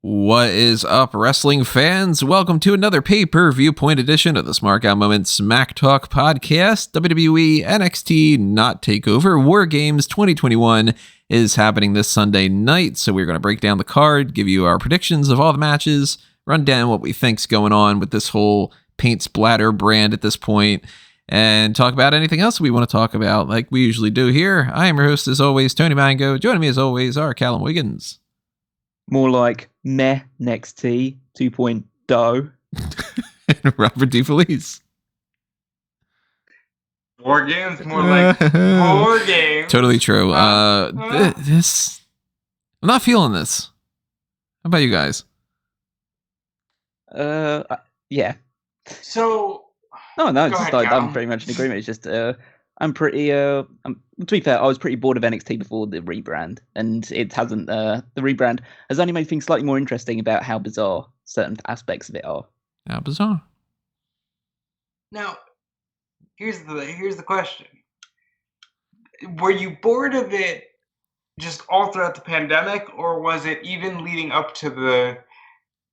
What is up, wrestling fans? Welcome to another Pay-Per-Viewpoint edition of the Smark Out Moment Smack Talk podcast. WWE NXT Not Takeover War Games 2021 is happening this Sunday night, so we're going to break down the card, give you our predictions of all the matches, run down what we think's going on with this whole paint splatter brand at this point, and talk about anything else we want to talk about like we usually do here. I am your host, as always, Tony Mango. Joining me, as always, are Callum Wiggins. More like meh NXT 2.0. And Robert DeFelice. War games, more like war games. Totally true. This, I'm not feeling this. How about you guys? Yeah. So, No, it's go just ahead, I'm Callum. pretty much in agreement. It's just I'm pretty. To be fair, I was pretty bored of NXT before the rebrand, and it hasn't. The rebrand has only made things slightly more interesting about how bizarre certain aspects of it are. How bizarre. Now, here's the question: were you bored of it just all throughout the pandemic, or was it even leading up to the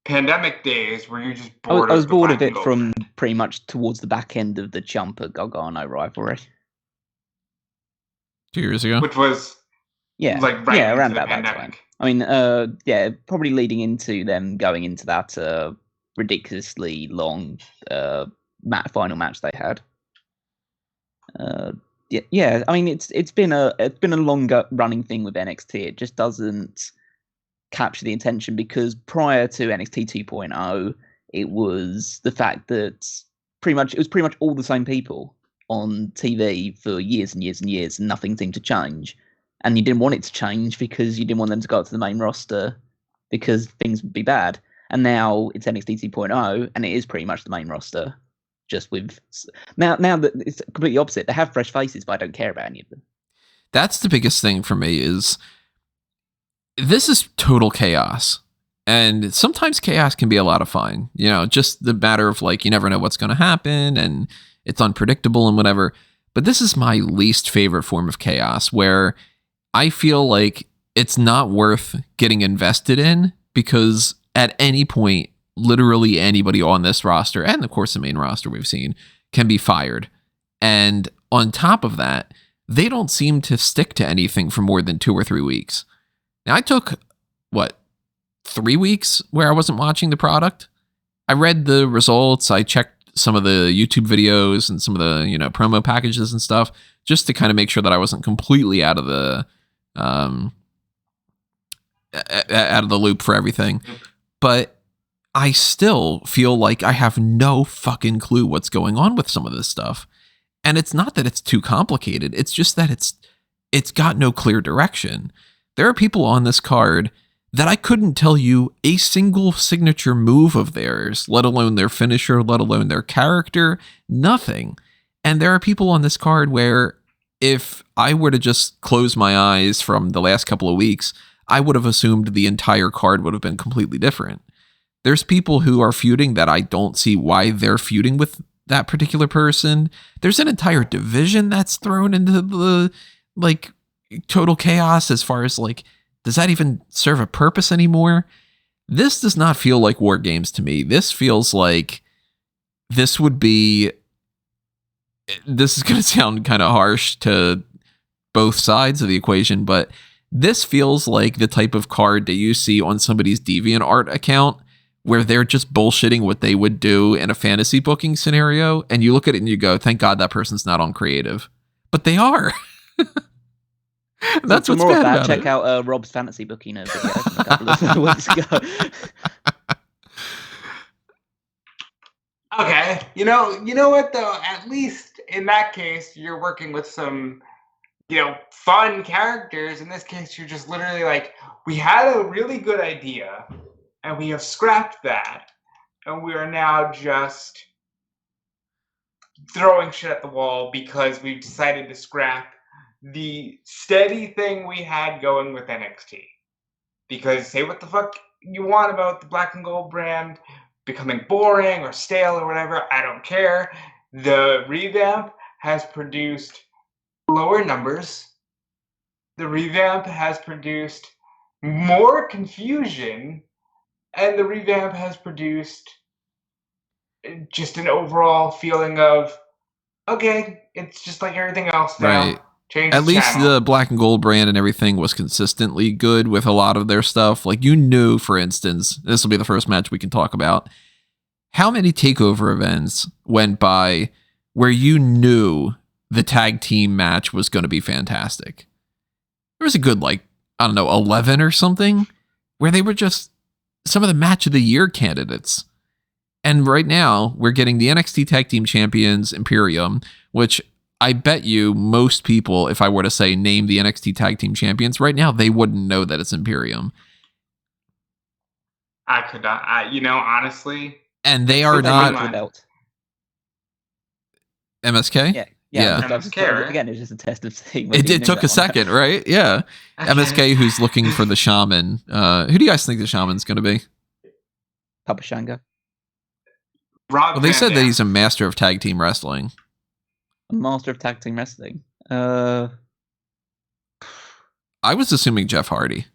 pandemic days where you're just bored? I was bored of Black it and Gold from brand? pretty much towards the back end of the Ciampa Gargano rivalry. 2 years ago. Which was Yeah, like right yeah, into around the about that pandemic. time. I mean, yeah, probably leading into them going into that ridiculously long final match they had. Yeah. I mean, it's been a longer running thing with NXT. It just doesn't capture the attention because prior to NXT 2.0, it was the fact that it was pretty much all the same people on TV for years and years and years, and nothing seemed to change. And you didn't want it to change because you didn't want them to go up to the main roster because things would be bad. And now it's NXT 2.0, and it is pretty much the main roster. Just with now that it's completely opposite. They have fresh faces, but I don't care about any of them. That's the biggest thing for me is this is total chaos. And sometimes chaos can be a lot of fun. You know, just the matter of like, you never know what's going to happen and it's unpredictable and whatever. But this is my least favorite form of chaos where I feel like it's not worth getting invested in because at any point, literally anybody on this roster, and of course the main roster we've seen, can be fired. And on top of that, they don't seem to stick to anything for more than 2 or 3 weeks. Now, I took, 3 weeks where I wasn't watching the product? I read the results, I checked some of the YouTube videos and some of the, promo packages and stuff, just to kind of make sure that I wasn't completely out of the loop for everything. But I still feel like I have no fucking clue what's going on with some of this stuff. And it's not that it's too complicated. It's just that it's got no clear direction. There are people on this card that I couldn't tell you a single signature move of theirs, let alone their finisher, let alone their character, nothing. And there are people on this card where if I were to just close my eyes from the last couple of weeks, I would have assumed the entire card would have been completely different. There's people who are feuding that I don't see why they're feuding with that particular person. There's an entire division that's thrown into the, total chaos as far as, does that even serve a purpose anymore? This does not feel like War Games to me. This feels like this is going to sound kind of harsh to both sides of the equation, but this feels like the type of card that you see on somebody's DeviantArt account where they're just bullshitting what they would do in a fantasy booking scenario, and you look at it and you go, thank God that person's not on creative. But they are. That's what's more bad of that. about Check it. out Rob's fantasy booking video from a couple of weeks ago. Okay, you know what though? At least in that case, you're working with some, fun characters. In this case, you're just literally like, we had a really good idea, and we have scrapped that, and we are now just throwing shit at the wall because we've decided to scrap the steady thing we had going with NXT. Because say what the fuck you want about the black and gold brand becoming boring or stale or whatever, I don't care. The revamp has produced lower numbers the revamp has produced more confusion, and the revamp has produced just an overall feeling of, okay, it's just like everything else now. Right. Change At the least channel. the black and gold brand and everything was consistently good with a lot of their stuff. Like, you knew, for instance, this will be the first match we can talk about, how many takeover events went by where you knew the tag team match was going to be fantastic. There was a good, 11 or something where they were just some of the match of the year candidates. And right now we're getting the NXT Tag Team Champions Imperium, which I bet you most people, if I were to say name the NXT Tag Team Champions right now, they wouldn't know that it's Imperium. I could not, honestly. And they are not MSK? Yeah. MSK, right? Again, it's just a test of seeing. It took a second, right? Yeah. MSK, who's looking for the shaman. Who do you guys think the shaman's going to be? Papa Shango. Well, they said that he's a master of tag team wrestling. A master of tag team wrestling. I was assuming Jeff Hardy.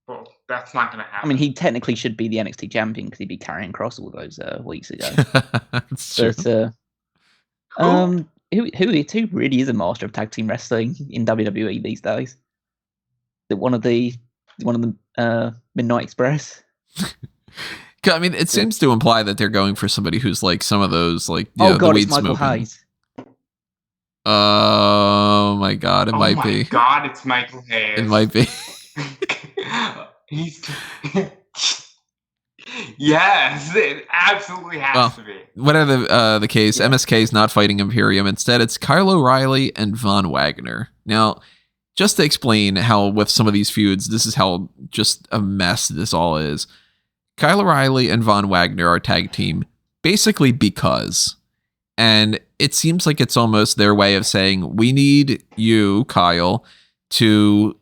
Well, that's not going to happen. I mean, he technically should be the NXT champion because he'd be carrying Cross all those weeks ago. That's true. But who really is a master of tag team wrestling in WWE these days? One of the Midnight Express. I mean, it seems to imply that they're going for somebody who's like some of those, God, the weed it's Michael smoking. Hayes. Oh my God, it might be. Oh my God, it's Michael Hayes. It might be. Yes, it absolutely has to be. Whatever the case, MSK is not fighting Imperium. Instead, it's Kyle O'Reilly and Von Wagner. Now, just to explain how with some of these feuds, this is how just a mess this all is. Kyle O'Reilly and Von Wagner are tag team basically because. And it seems like it's almost their way of saying, we need you, Kyle, to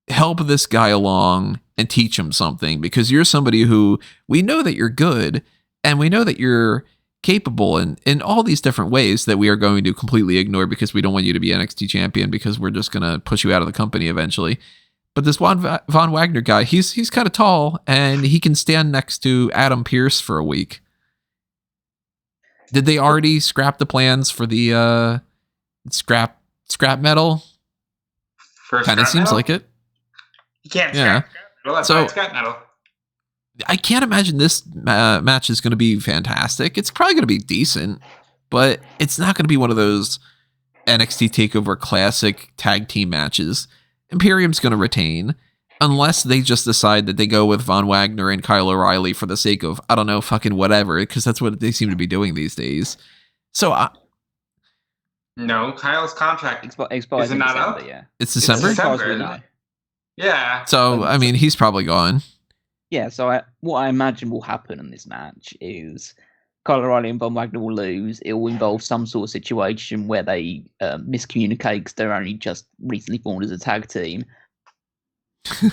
help this guy along and teach him something, because you're somebody who we know that you're good and we know that you're capable in all these different ways that we are going to completely ignore because we don't want you to be NXT champion because we're just going to push you out of the company eventually. But this Von Wagner guy, he's kind of tall and he can stand next to Adam Pearce for a week. Did they already scrap the plans for the scrap metal? Kind of seems like it. You can't scrap metal. That's scrap metal. I can't imagine this match is going to be fantastic. It's probably going to be decent, but it's not going to be one of those NXT TakeOver Classic tag team matches. Imperium's going to retain unless they just decide that they go with Von Wagner and Kyle O'Reilly for the sake of, I don't know, fucking whatever, because that's what they seem to be doing these days. So, no, Kyle's contract expires is it not up? Yeah. It's December? Yeah. So, I mean, he's probably gone. Yeah, so what I imagine will happen in this match is Kyle O'Reilly and Von Wagner will lose. It will involve some sort of situation where they miscommunicate because they're only just recently formed as a tag team.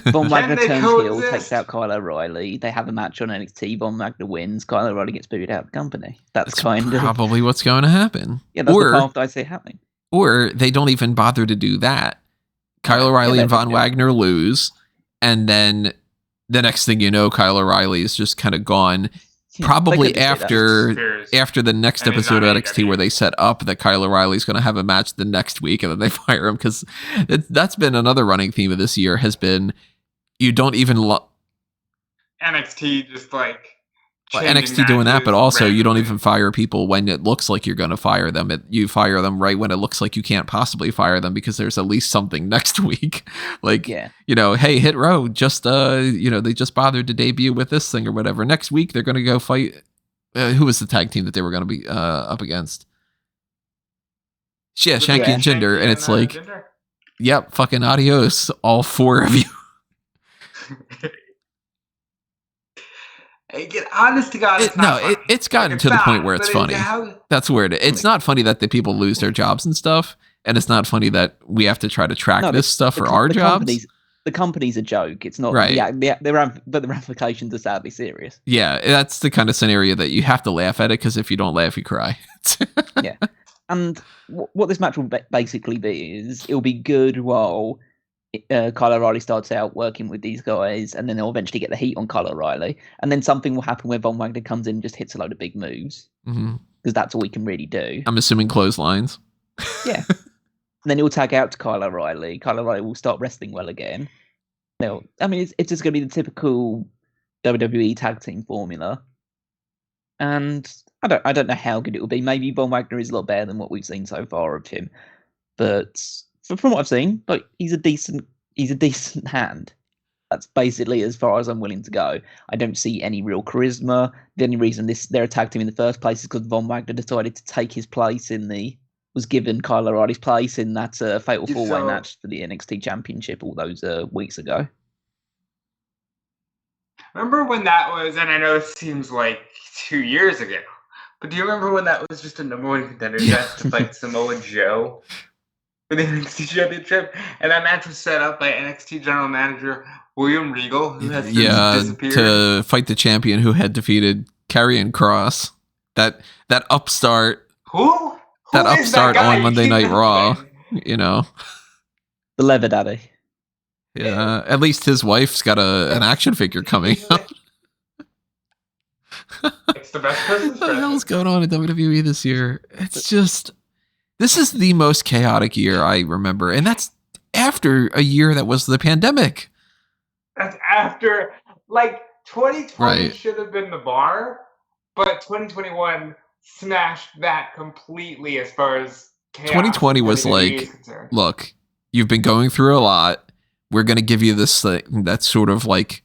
Von Wagner turns heel, takes out Kyle O'Reilly. They have a match on NXT. Von Wagner wins. Kyle O'Reilly gets booted out of the company. That's probably what's going to happen. Yeah, that's the path I see happening. Or they don't even bother to do that. Kyle O'Reilly and Von Wagner lose, and then the next thing you know, Kyle O'Reilly is just kind of gone. Yeah, probably after the next episode of NXT where they set up that Kyle O'Reilly's going to have a match the next week and then they fire him, because that's been another running theme of this year has been you don't even NXT just NXT doing that, but also you don't even fire people when it looks like you're going to fire them. You fire them right when it looks like you can't possibly fire them because there's at least something next week. Hey, Hit Row just, they just bothered to debut with this thing or whatever. Next week, they're going to go fight. Who was the tag team that they were going to be up against? Yeah, Shanky and Jinder. And it's like, Jinder? Yep, fucking adios, all four of you. Honest to God, it's gotten to the point where it's funny. That's where it is. It's not funny that the people lose their jobs and stuff, and it's not funny that we have to try to track this stuff for our jobs. The company's a joke. It's not right. But the ramifications are sadly serious. Yeah, that's the kind of scenario that you have to laugh at it, because if you don't laugh, you cry. Yeah. And what this match will basically be is it'll be good while Kyle O'Reilly starts out working with these guys, and then they'll eventually get the heat on Kyle O'Reilly, and then something will happen where Von Wagner comes in and just hits a load of big moves, because that's all he can really do. I'm assuming clotheslines. Yeah. And then he'll tag out to Kyle O'Reilly. Kyle O'Reilly will start wrestling well again. It's just going to be the typical WWE tag team formula. And I don't know how good it will be. Maybe Von Wagner is a lot better than what we've seen so far of him. But from what I've seen, like he's a decent hand. That's basically as far as I'm willing to go. I don't see any real charisma. The only reason they're a tag team in the first place is because Von Wagner decided to take his place was given Kyle O'Reilly's place in that fatal four-way match for the NXT Championship all those weeks ago. Remember when that was, and I know it seems like 2 years ago, but do you remember when that was just a number one contender match to fight Samoa Joe for the NXT Championship? And that match was set up by NXT General Manager William Regal, who has disappeared. To fight the champion who had defeated Karrion Kross. That upstart. Who? That upstart on Monday Night Raw, you know. The Leather Daddy. Yeah, at least his wife's got an action figure coming out. It's the best Christmas present. What the hell's going on in WWE this year? It's just, this is the most chaotic year I remember. And that's after a year that was the pandemic. That's after, 2020 right. Should have been the bar, but 2021 smashed that completely as far as chaos. 2020 was like, look, you've been going through a lot. We're going to give you this thing that's sort of like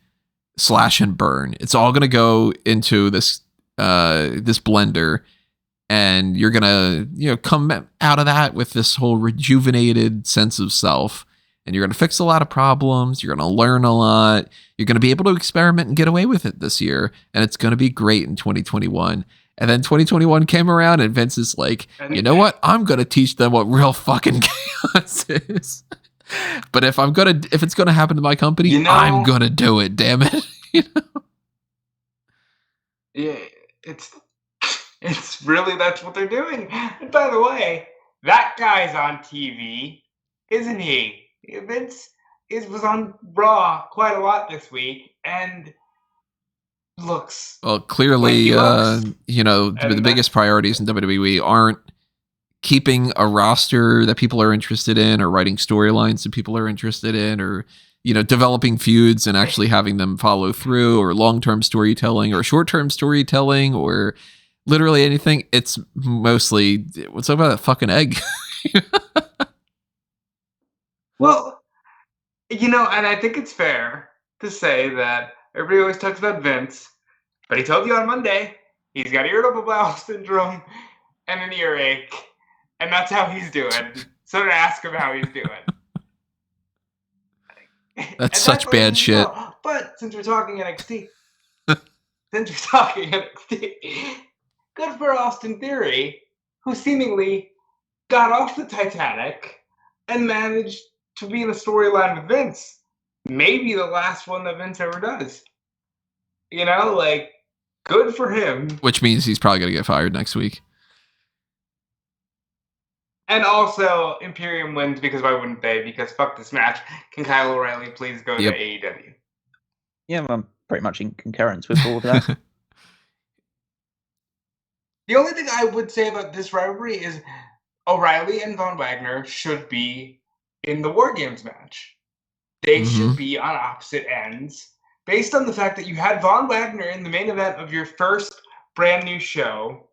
slash and burn. It's all going to go into this blender, and you're going to, come out of that with this whole rejuvenated sense of self. And you're going to fix a lot of problems. You're going to learn a lot. You're going to be able to experiment and get away with it this year. And it's going to be great in 2021. And then 2021 came around and Vince is like, you know what? I'm going to teach them what real fucking chaos is. But if it's going to happen to my company, I'm going to do it, damn it. Yeah, it's really, that's what they're doing. And by the way, that guy's on TV, isn't he? Vince was on Raw quite a lot this week, and looks... Well, clearly, the biggest priorities in WWE aren't keeping a roster that people are interested in, or writing storylines that people are interested in, or, developing feuds and actually having them follow through, or long-term storytelling, or short-term storytelling, or literally anything. It's mostly, what's up about that fucking egg? Well, and I think it's fair to say that everybody always talks about Vince, but he told you on Monday he's got irritable bowel syndrome and an earache, and that's how he's doing. So to ask him how he's doing. That's such bad shit. But since we're talking NXT, good for Austin Theory, who seemingly got off the Titanic and managed to be in a storyline with Vince. Maybe the last one that Vince ever does. Good for him. Which means he's probably going to get fired next week. And also, Imperium wins because why wouldn't they? Because fuck this match. Can Kyle O'Reilly please go to AEW? Yeah, I'm pretty much in concurrence with all of that. The only thing I would say about this rivalry is O'Reilly and Von Wagner should be in the War Games match. They should be on opposite ends. Based on the fact that you had Von Wagner in the main event of your first brand new show,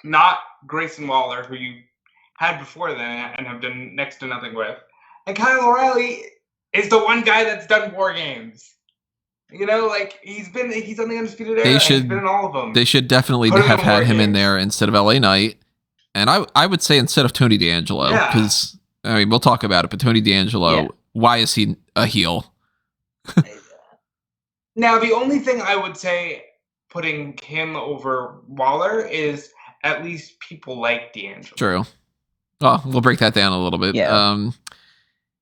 not Grayson Waller, who you had before then and have done next to nothing with. And Kyle O'Reilly is the one guy that's done War Games. He's on the Undisputed Era. He's been in all of them. They should definitely have had him in there instead of LA Knight. And I would say instead of Tony D'Angelo, because we'll talk about it, but Tony D'Angelo, why is he a heel? Now, the only thing I would say putting him over Waller is at least people like D'Angelo. True. Well, we'll break that down a little bit. Yeah.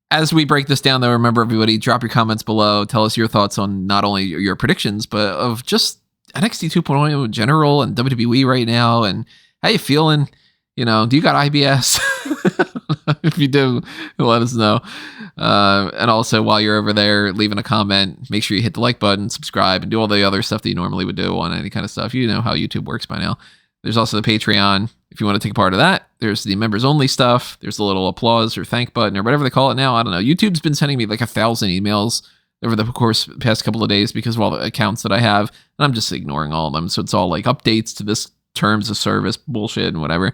As we break this down, though, remember, everybody, drop your comments below. Tell us your thoughts on not only your predictions, but of just NXT 2.0 in general and WWE right now, and how you feeling. Do you got IBS? If you do, let us know. And also, while you're over there leaving a comment, make sure you hit the like button, subscribe, and do all the other stuff that you normally would do on any kind of stuff. You know how YouTube works by now. There's also the Patreon. If you want to take part of that, there's the members only stuff. There's a little applause or thank button or whatever they call it now. I don't know. YouTube's been sending me like 1,000 emails over the past couple of days because of all the accounts that I have. And I'm just ignoring all of them. So it's all like updates to this terms of service bullshit and whatever.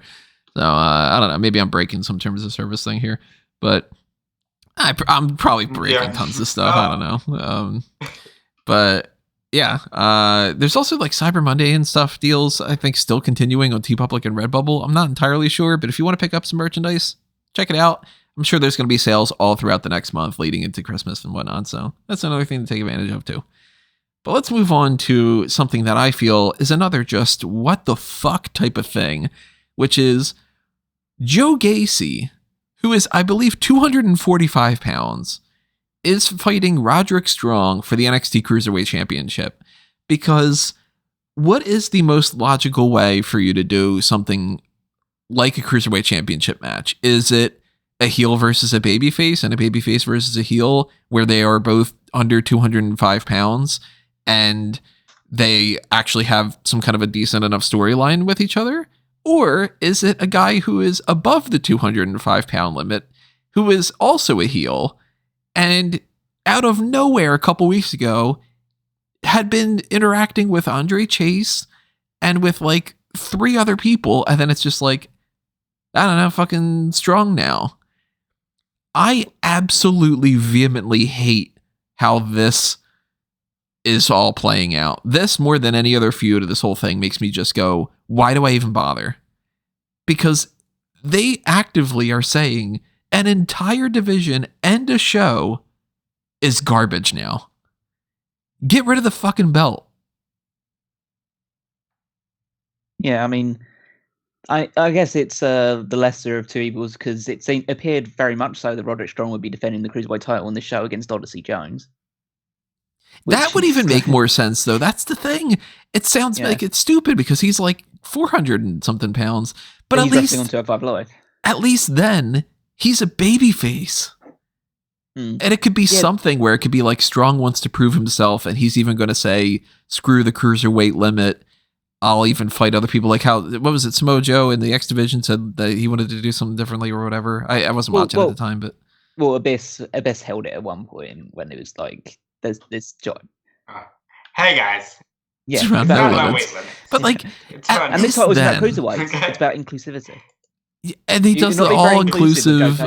So I don't know. Maybe I'm breaking some terms of service thing here, but I'm probably breaking tons of stuff. I don't know. But yeah, there's also like Cyber Monday and stuff deals, I think, still continuing on TeePublic and Redbubble. I'm not entirely sure, but if you want to pick up some merchandise, check it out. I'm sure there's going to be sales all throughout the next month leading into Christmas and whatnot. So that's another thing to take advantage of too. But let's move on to something that I feel is another just what the fuck type of thing, which is Joe Gacy, who is, I believe, 245 pounds, is fighting Roderick Strong for the NXT Cruiserweight Championship. Because what is the most logical way for you to do something like a Cruiserweight Championship match? Is it a heel versus a babyface and a babyface versus a heel where they are both under 205 pounds and they actually have some kind of a decent enough storyline with each other? Or is it a guy who is above the 205 pound limit, who is also a heel, and out of nowhere a couple weeks ago had been interacting with Andre Chase and with like 3 other people, and then it's just like, I don't know, fucking Strong now. I absolutely vehemently hate how this is all playing out. This, more than any other feud of this whole thing, makes me just go, why do I even bother? Because they actively are saying an entire division and a show is garbage now. Get rid of the fucking belt. Yeah, I mean, I guess it's the lesser of two evils because it appeared very much so that Roderick Strong would be defending the Cruiserweight title on the show against Odyssey Jones. That would even make more sense, though. That's the thing. It sounds like it's stupid because he's like 400 and something pounds. But at least on 205 Live. At least then he's a babyface. And it could be something where it could be like Strong wants to prove himself, and he's even going to say, "Screw the cruiserweight limit. I'll even fight other people." Like how, what was it? Samoa Joe in the X Division said that he wanted to do something differently or whatever. I wasn't watching at the time, but Abyss held it at one point when it was like, "There's this job." Hey guys. Yeah, it's around no limits. But like, and this title was about cruiserweights. It's about inclusivity. Yeah, and he does the all-inclusive,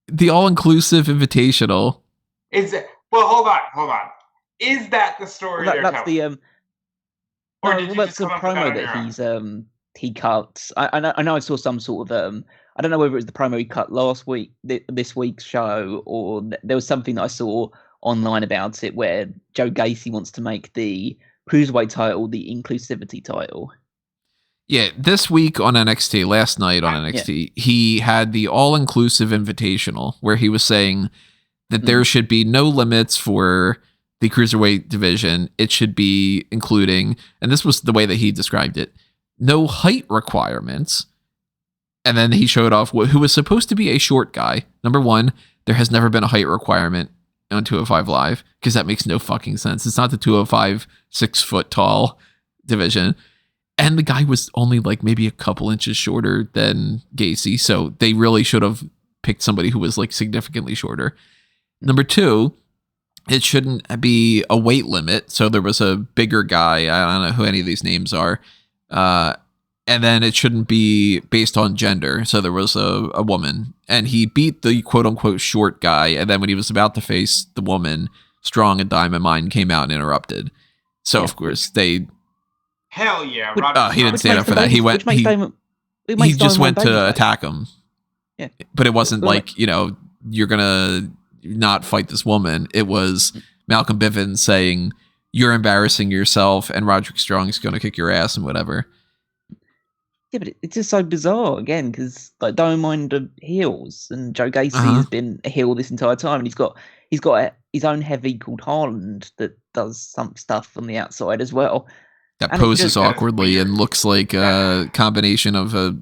the all-inclusive invitational. Is it? Well, hold on. Is that the story? Well, that's the that's the promo that he cut. I know I saw some sort of I don't know whether it was the promo he cut last week, this week's show, or there was something that I saw online about it where Joe Gacy wants to make the Cruiserweight title the inclusivity title. Yeah, this week on NXT, last night on NXT, he had the all-inclusive invitational where he was saying that there should be no limits for the Cruiserweight division. It should be including, and this was the way that he described it, no height requirements. And then he showed off who was supposed to be a short guy. Number one, there has never been a height requirement on 205 Live because that makes no fucking sense. It's not the 205 6 foot tall division. And the guy was only like maybe a couple inches shorter than Gacy. So they really should have picked somebody who was like significantly shorter. Number two, it shouldn't be a weight limit. So there was a bigger guy. I don't know who any of these names are. And then it shouldn't be based on gender. So there was a woman, and he beat the quote unquote short guy. And then when he was about to face the woman, Strong and Diamond Mine came out and interrupted. So of course they... Hell yeah. He didn't stand up for that. He went, he just went to attack him. Yeah. But it wasn't like, you're going to not fight this woman. It was Malcolm Bivens saying, you're embarrassing yourself and Roderick Strong is going to kick your ass and whatever. Yeah, but it's just so bizarre again because like don't mind the heels, and Joe Gacy has been a heel this entire time, and he's got his own heavy called Harland that does some stuff on the outside as well. That poses awkwardly and looks like a combination of a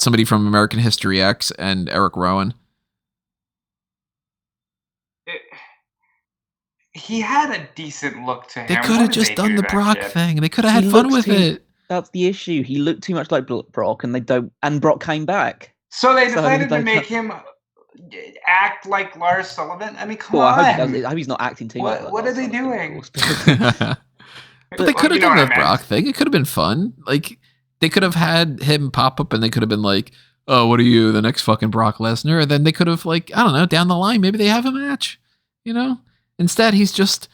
somebody from American History X and Eric Rowan. He had a decent look to him. They could have just done the Brock thing. They could have had fun with it. That's the issue. He looked too much like Brock, and Brock came back. So they decided to make him act like Lars Sullivan. I mean, come on. I hope he's not acting too much. What are they doing? But they could have done the Brock thing. It could have been fun. Like, they could have had him pop up, and they could have been like, "Oh, what are you, the next fucking Brock Lesnar?" And then they could have, like, I don't know, down the line, maybe they have a match. You know. Instead, he's just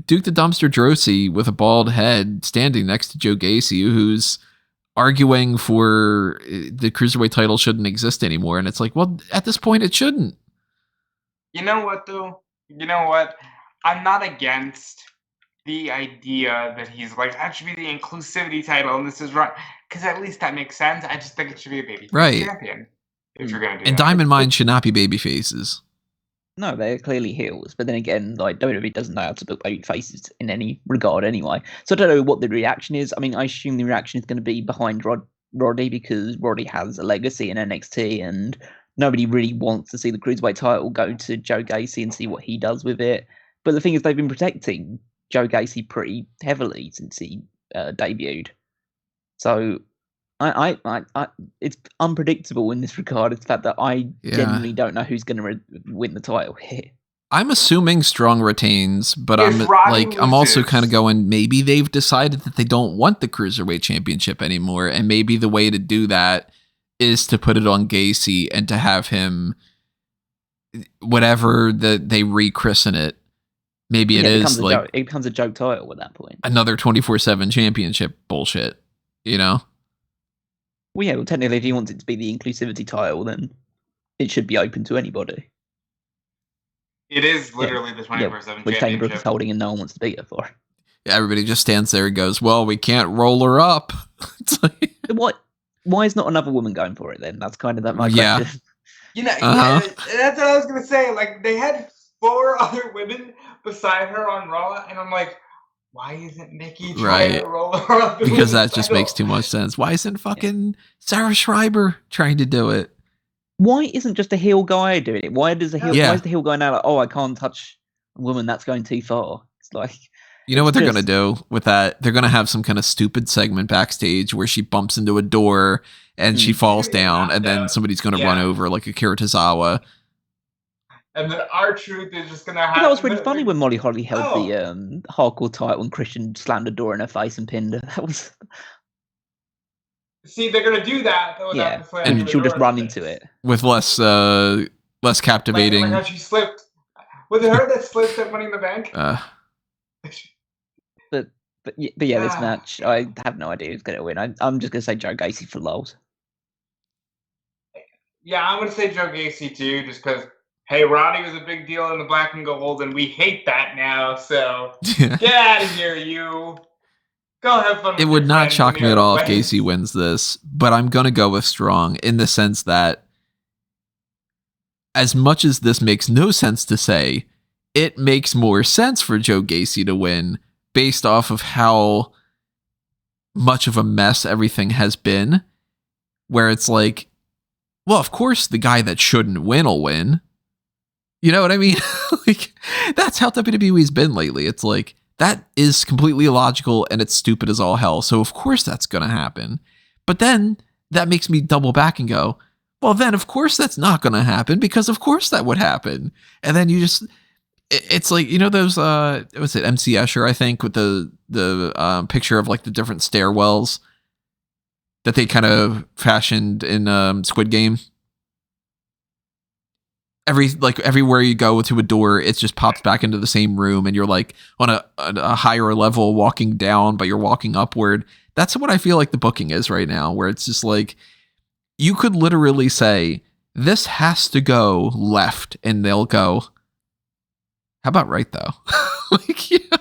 Duke the Dumpster Droese with a bald head standing next to Joe Gacy, who's arguing for the Cruiserweight title shouldn't exist anymore. And it's like, well, at this point, it shouldn't. You know what, though? You know what? I'm not against the idea that he's like, that should be the inclusivity title, and this is right. Because at least that makes sense. I just think it should be a baby champion. If you're going to do and that. Diamond Mine should not be baby faces. No, they're clearly heels, but then again, like WWE doesn't know how to book baby faces in any regard anyway. So I don't know what the reaction is. I mean, I assume the reaction is going to be behind Roddy because Roddy has a legacy in NXT, and nobody really wants to see the Cruiserweight title go to Joe Gacy and see what he does with it. But the thing is, they've been protecting Joe Gacy pretty heavily since he debuted. So I it's unpredictable in this regard. It's the fact that I genuinely don't know who's going to win the title here. I'm assuming Strong retains, but I'm also kind of going, maybe they've decided that they don't want the Cruiserweight Championship anymore, and maybe the way to do that is to put it on Gacy and to have him, whatever they rechristen it. Maybe it is like it becomes a joke title at that point. Another 24/7 championship bullshit, you know? Well, yeah, technically, if he wants it to be the inclusivity title, then it should be open to anybody. It is literally the 24/7 which championship. Brooke is holding and no one wants to beat her for. Yeah, everybody just stands there and goes, well, we can't roll her up. It's like, what? Why is not another woman going for it then? That's kind of my question. You know, that's what I was going to say. Like, they had 4 other women beside her on Raw, and I'm like, why isn't Nikki trying to roll her up? Because that just makes too much sense. Why isn't fucking Sarah Schreiber trying to do it? Why isn't just a heel guy doing it? Why is the heel guy now like, oh, I can't touch a woman, that's going too far? It's like, you know what they're going to do with that? They're going to have some kind of stupid segment backstage where she bumps into a door and she falls down, and then somebody's going to run over like Akira Tozawa. And then R-Truth is just going to have... That was really funny when Molly Holly held the hardcore title and Christian slammed a door in her face and pinned her. That was... See, they're going to do that. And she'll just run into it. With less captivating... Like how she slipped. Was it her that slipped at Money in the Bank? But yeah, this match, I have no idea who's going to win. I'm just going to say Joe Gacy for lols. Yeah, I'm going to say Joe Gacy too, just because... Hey, Roddy was a big deal in the black and gold, and we hate that now, so get out of here, you. Go have fun with It would not friends shock me at all if Gacy wins this, but I'm going to go with Strong in the sense that as much as this makes no sense to say, it makes more sense for Joe Gacy to win based off of how much of a mess everything has been, where it's like, well, of course the guy that shouldn't win will win. You know what I mean? Like, that's how WWE's been lately. It's like, that is completely illogical and it's stupid as all hell. So of course that's going to happen. But then that makes me double back and go, well, then of course that's not going to happen because of course that would happen. And then you just, it's like, you know, those, was it MC Escher, I think, with the picture of like the different stairwells that they kind of fashioned in Squid Game. Everywhere you go to a door, it just pops back into the same room, and you're like on a higher level walking down, but you're walking upward. That's what I feel like the booking is right now, where it's just like you could literally say this has to go left, and they'll go, how about right though? Like, yeah.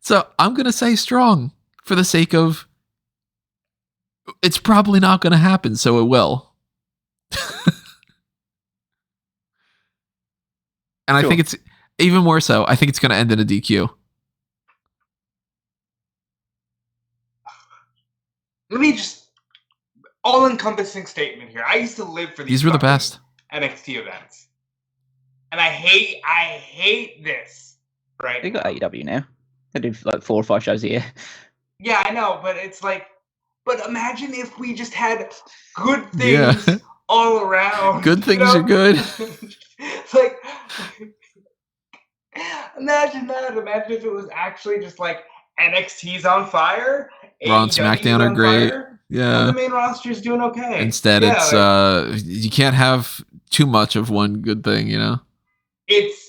So I'm gonna say Strong for the sake of it's probably not gonna happen, so it will. And I think it's even more so. I think it's going to end in a DQ. Let me just... all-encompassing statement here. I used to live for these were the best NXT events, and I hate this. Right? They got AEW now. They do like 4 or 5 shows a year. Yeah, I know, but it's like, but imagine if we just had good things all around. Good things are good. It's like, imagine that. Imagine if it was actually just like NXT's on fire. Raw and SmackDown are great. Fire, yeah. And the main roster's doing okay. Instead, it's you can't have too much of one good thing, you know? It's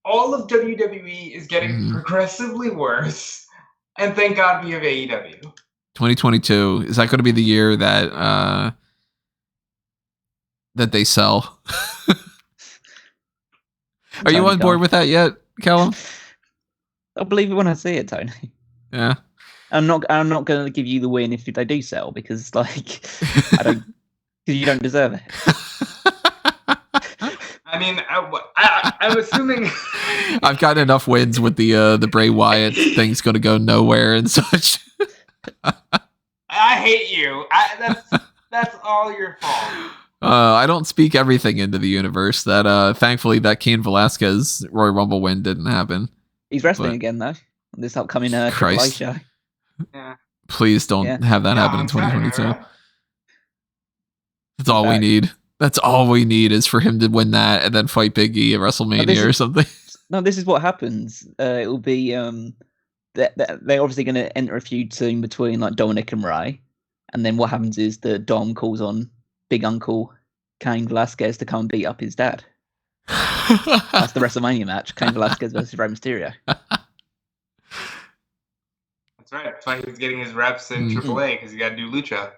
all of WWE is getting progressively worse. And thank God we have AEW. 2022, is that going to be the year that that they sell? Are you on board with that yet, Callum? I'll believe it when I see it, Tony. Yeah. I'm not going to give you the win if they do sell, because like because you don't deserve it. I mean, I'm assuming I've gotten enough wins with the Bray Wyatt thing's going to go nowhere and such. I hate you. That's all your fault. I don't speak everything into the universe. That thankfully that Cain Velasquez Royal Rumble win didn't happen. He's wrestling again though. This upcoming Triple A show. Yeah. Please don't have that happen in 2022. Right? That's all we need. That's all we need is for him to win that and then fight Big E at WrestleMania or something. No, this is what happens. It will be they're obviously going to enter a feud soon between like Dominic and Ray, and then what happens is that Dom calls on Big Uncle Cain Velasquez to come and beat up his dad. That's the WrestleMania match: Cain Velasquez versus Rey Mysterio. That's right. That's why he's getting his reps in AAA, because he got to do lucha.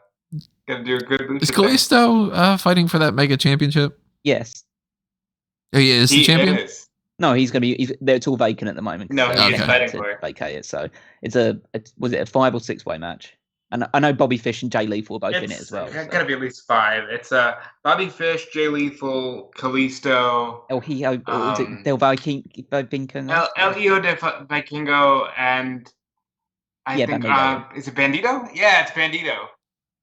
Got to do a good lucha. Is Kalisto fighting for that mega championship? Yes. Oh, he is the champion? Is. No, he's going to be. They're all vacant at the moment. No, he's fighting for it. Vacate it. So was it a 5 or 6 way match? And I know Bobby Fish and Jay Lethal are both in it as well. It's got to be at least 5. It's Bobby Fish, Jay Lethal, Kalisto. El Hijo, was it Del Vikingo? El Hijo de Vikingo, and I think is it Bandito? Yeah, it's Bandito.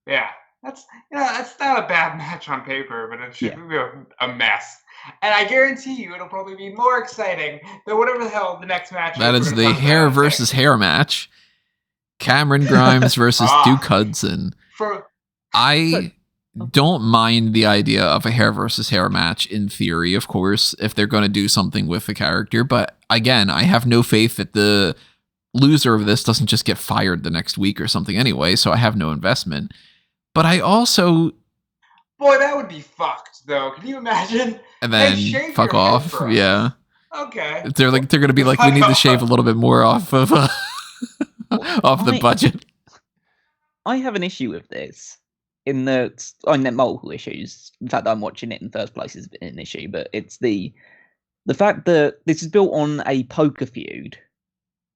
Yeah, that's not a bad match on paper, but it should be a mess. And I guarantee you, it'll probably be more exciting than whatever the hell the next match is. That is the hair versus hair match. Cameron Grimes versus Duke Hudson. I don't mind the idea of a hair versus hair match in theory, of course, if they're going to do something with the character. But again, I have no faith that the loser of this doesn't just get fired the next week or something anyway, so I have no investment. But I also... Boy, that would be fucked, though. Can you imagine? And then fuck off. Yeah. Okay. They're going to be like, we need to shave a little bit more off of... off the budget. I have an issue with this in that I mean, there are multiple issues. In fact, I'm watching it in the first place is an issue, but it's the fact that this is built on a poker feud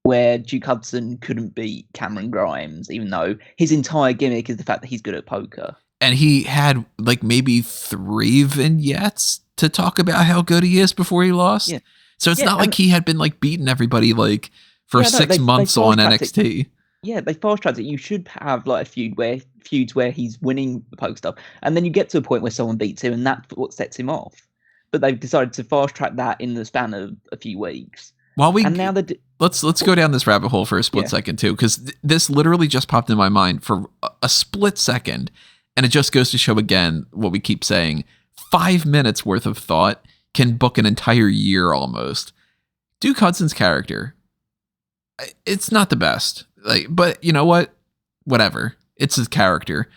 where Duke Hudson couldn't beat Cameron Grimes, even though his entire gimmick is the fact that he's good at poker. And he had like maybe 3 vignettes to talk about how good he is before he lost. Yeah. So it's not like he had been like beating everybody like for 6 months on NXT. Yeah, they fast tracked it. You should have like a feuds where he's winning the poker stuff, and then you get to a point where someone beats him, and that's what sets him off. But they've decided to fast track that in the span of a few weeks. Let's go down this rabbit hole for a split second too, because this literally just popped in my mind for a split second, and it just goes to show again what we keep saying: 5 minutes worth of thought can book an entire year almost. Duke Hudson's character. It's not the best, but you know what? Whatever. It's his character.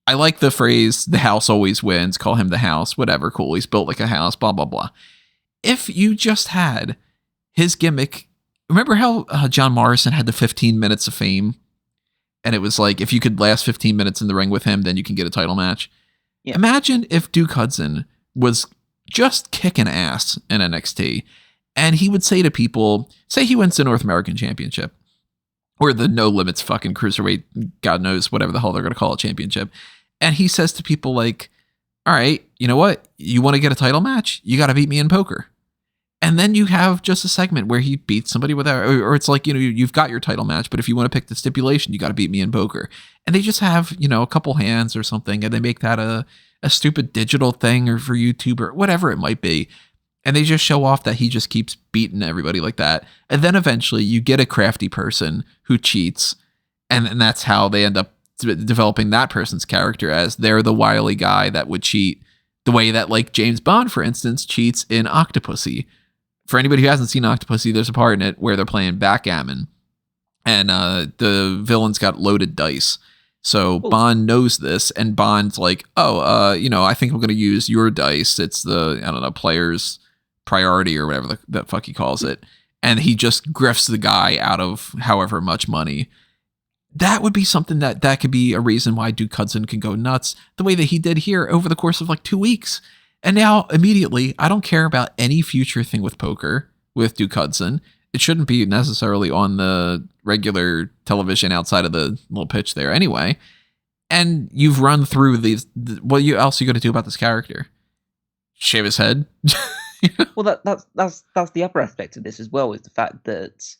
I like the phrase, the house always wins, call him the house, whatever, cool. He's built like a house, blah, blah, blah. If you just had his gimmick, remember how John Morrison had the 15 minutes of fame? And it was like, if you could last 15 minutes in the ring with him, then you can get a title match. Yeah. Imagine if Duke Hudson was just kicking ass in NXT. And he would say to people, say he wins the North American Championship or the No Limits fucking Cruiserweight, God knows, whatever the hell they're going to call it, championship. And he says to people like, all right, you know what? You want to get a title match? You got to beat me in poker. And then you have just a segment where he beats somebody without, or it's like, you've got your title match, but if you want to pick the stipulation, you got to beat me in poker. And they just have, a couple hands or something, and they make that a stupid digital thing or for YouTube or whatever it might be. And they just show off that he just keeps beating everybody like that. And then eventually you get a crafty person who cheats. And that's how they end up developing that person's character, as they're the wily guy that would cheat the way that, like, James Bond, for instance, cheats in Octopussy. For anybody who hasn't seen Octopussy, there's a part in it where they're playing backgammon, and the villain's got loaded dice. So Bond knows this, and Bond's like, I think I'm going to use your dice. It's the, player's priority or whatever the fuck he calls it. And he just grifts the guy out of however much money. That would be something that could be a reason why Duke Hudson can go nuts the way that he did here over the course of like 2 weeks. And now immediately, I don't care about any future thing with poker with Duke Hudson. It shouldn't be necessarily on the regular television outside of the little pitch there anyway. And you've run through these. What else are you going to do about this character? Shave his head? Well, that's the upper aspect of this as well, is the fact that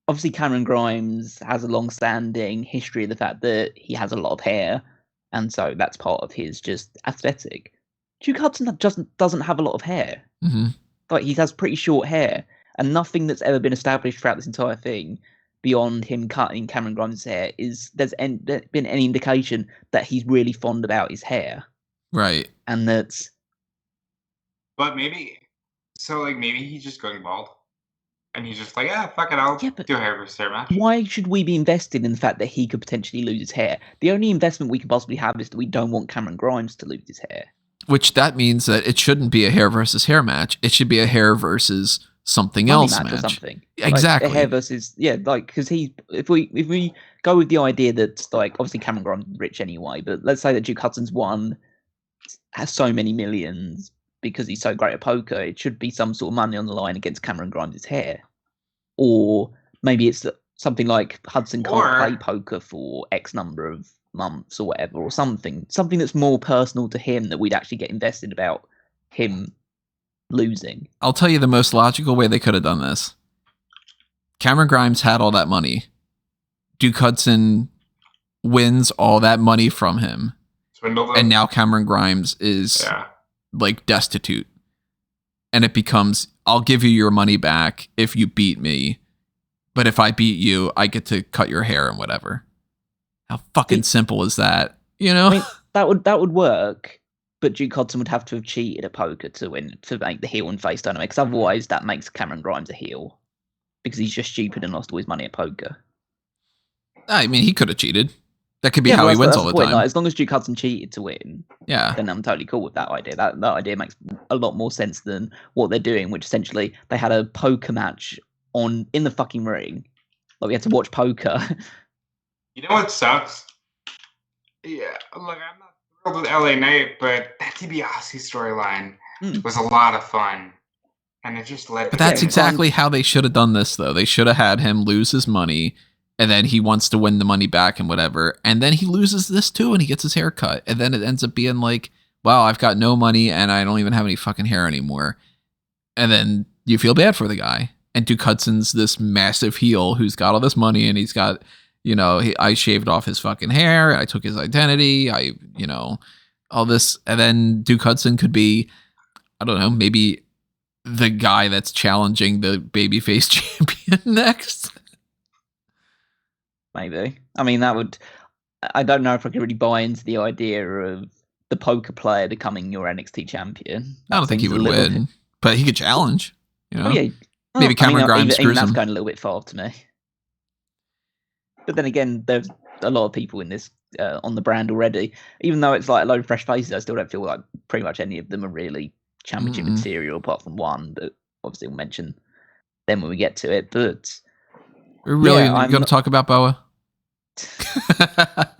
obviously Cameron Grimes has a long-standing history of the fact that he has a lot of hair, and so that's part of his just aesthetic. Duke Hudson doesn't have a lot of hair. Mm-hmm. Like, he has pretty short hair, and nothing that's ever been established throughout this entire thing, beyond him cutting Cameron Grimes' hair, there's been any indication that he's really fond about his hair. Right. And that's... But maybe he's just going bald. And he's just like, fuck it, I'll do a hair versus hair match. Why should we be invested in the fact that he could potentially lose his hair? The only investment we could possibly have is that we don't want Cameron Grimes to lose his hair. Which that means that it shouldn't be a hair versus hair match. It should be a hair versus something else match. Or something. Exactly. Like a hair versus, because if we go with the idea that, like, obviously Cameron Grimes is rich anyway, but let's say that Duke Hudson's has so many millions because he's so great at poker, it should be some sort of money on the line against Cameron Grimes' hair. Or maybe it's something like Hudson can't play poker for X number of months or whatever, or something that's more personal to him that we'd actually get invested about him losing. I'll tell you the most logical way they could have done this. Cameron Grimes had all that money. Duke Hudson wins all that money from him. Swindled him. And now Cameron Grimes is like destitute. And it becomes, I'll give you your money back if you beat me. But if I beat you, I get to cut your hair and whatever. How fucking simple is that? I mean, that would work, but Duke Hudson would have to have cheated at poker to make the heel and face dynamic, because otherwise that makes Cameron Grimes a heel, because he's just stupid and lost all his money at poker. I mean, he could have cheated. That could be how he wins all the time. Like, as long as Duke Hudson cheated to win, then I'm totally cool with that idea. That idea makes a lot more sense than what they're doing, which essentially they had a poker match in the fucking ring. Like, we had to watch poker. You know what sucks? Yeah, look, I'm not thrilled with LA Knight, but that DiBiase storyline was a lot of fun. And it just led to... But that's exactly how they should have done this, though. They should have had him lose his money, and then he wants to win the money back and whatever. And then he loses this too, and he gets his hair cut. And then it ends up being like, wow, I've got no money, and I don't even have any fucking hair anymore. And then you feel bad for the guy. And Duke Hudson's this massive heel who's got all this money, and he's got... I shaved off his fucking hair. I took his identity. All this. And then Duke Hudson could be, I don't know, maybe the guy that's challenging the babyface champion next. Maybe. I mean, I don't know if I could really buy into the idea of the poker player becoming your NXT champion. I don't think he would win, but he could challenge. Maybe Cameron Grimes screws him. That's going a little bit far to me. But then again, there's a lot of people in this on the brand already. Even though it's like a load of fresh faces, I still don't feel like pretty much any of them are really championship material, apart from one. But obviously, we'll mention them when we get to it. But we're really going to talk about Boa.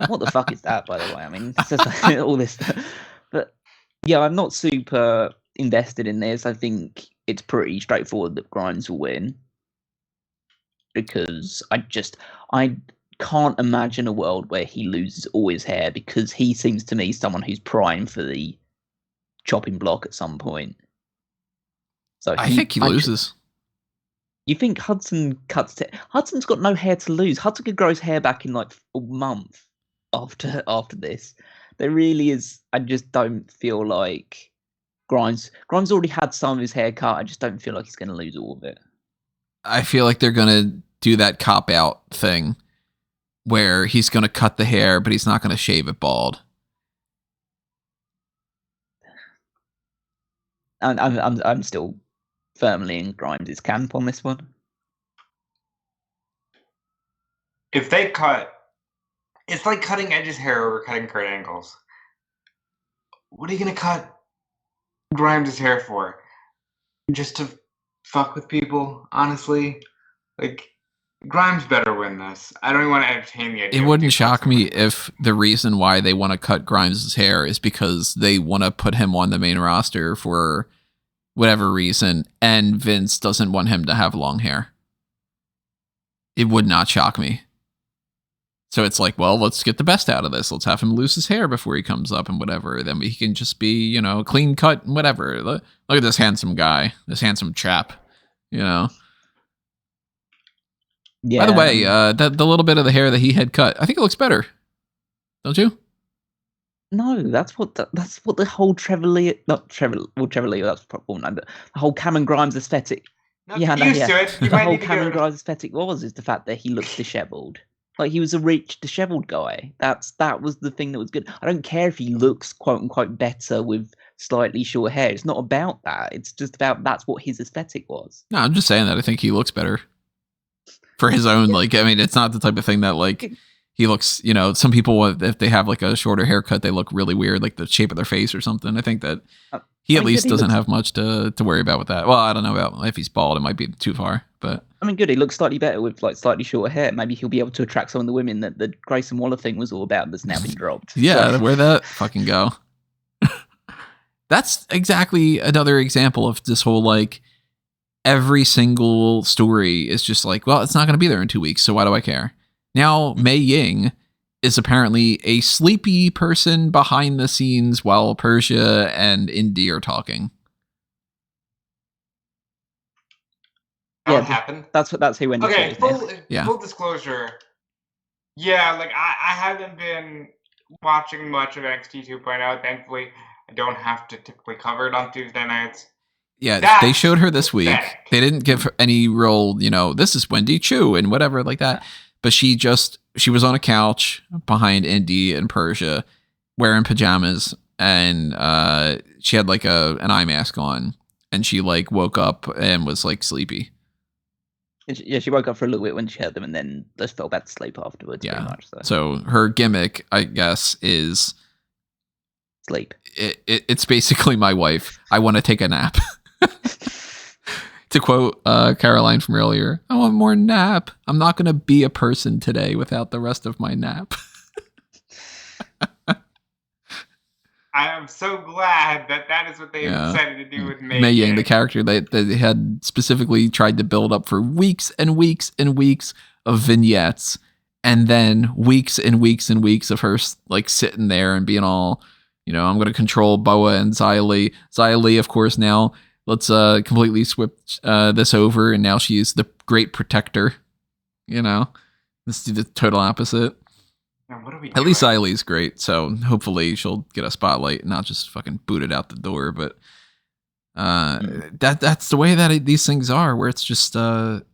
What the fuck is that, by the way? I mean, it's just like all this stuff. But yeah, I'm not super invested in this. I think it's pretty straightforward that Grimes will win, because I can't imagine a world where he loses all his hair, because he seems to me someone who's primed for the chopping block at some point. So I think he loses. You think Hudson cuts it? Hudson's got no hair to lose. Hudson could grow his hair back in like a month after this. There really is. I just don't feel like Grimes already had some of his hair cut. I just don't feel like he's going to lose all of it. I feel like they're going to do that cop out thing where he's going to cut the hair, but he's not going to shave it bald. I'm still firmly in Grimes' camp on this one. If they cut, it's like cutting Edge's hair over cutting Kurt Angle's. What are you gonna cut Grimes' hair for? Just to fuck with people? Honestly, like Grimes better win this. I don't even want to entertain the idea. It wouldn't shock me if the reason why they want to cut Grimes' hair is because they want to put him on the main roster for whatever reason, and Vince doesn't want him to have long hair. It would not shock me. So it's like, well, let's get the best out of this. Let's have him lose his hair before he comes up and whatever. Then he can just be, clean cut and whatever. Look at this handsome guy, this handsome chap, Yeah. By the way, the little bit of the hair that he had cut, I think it looks better. Don't you? No, that's what the whole Trevor Lee, Trevor Lee, that's probably no, but the whole Cameron Grimes aesthetic. The whole Cameron Grimes aesthetic is the fact that he looks dishevelled. Like he was a rich, dishevelled guy. That was the thing that was good. I don't care if he looks quote unquote better with slightly short hair. It's not about that. It's just about that's what his aesthetic was. No, I'm just saying that I think he looks better for his own. It's not the type of thing that he looks. Some people, if they have like a shorter haircut, they look really weird, like the shape of their face or something. I think that he at least doesn't have much to worry about with that. Well, I don't know about if he's bald. It might be too far, but. Good. He looks slightly better with like slightly shorter hair. Maybe he'll be able to attract some of the women that the Grayson Waller thing was all about. That's now been dropped. Yeah, where'd that fucking go? That's exactly another example of this whole every single story is just well, it's not going to be there in 2 weeks, so why do I care? Now Mei Ying is apparently a sleepy person behind the scenes while Persia and Indy are talking. That happened. That's who went. Okay, full disclosure. Yeah, I haven't been watching much of NXT 2.0. Thankfully, I don't have to typically cover it on Tuesday nights. Yeah, they showed her this week. They didn't give her any role, this is Wendy Chu and whatever like that. But she was on a couch behind Indy and Persia wearing pajamas, and she had an eye mask on, and she woke up and was sleepy. She woke up for a little bit when she heard them, and then just fell back to sleep afterwards. Yeah. Pretty much, so her gimmick, I guess, is sleep. It's basically my wife. I want to take a nap. To quote Caroline from earlier, I want more nap. I'm not going to be a person today without the rest of my nap. I am so glad that is what they decided to do with Mei Ying, the character they had specifically tried to build up for weeks and weeks and weeks of vignettes, and then weeks and weeks and weeks of her sitting there and being all, I'm going to control Boa and Xia Li. Xia Li, of course, now let's completely switch this over, and now she's the great protector. This is the total opposite. What are we doing? At least Xia Li's great, so hopefully she'll get a spotlight and not just fucking booted out the door. But that's the way that these things are, where it's just and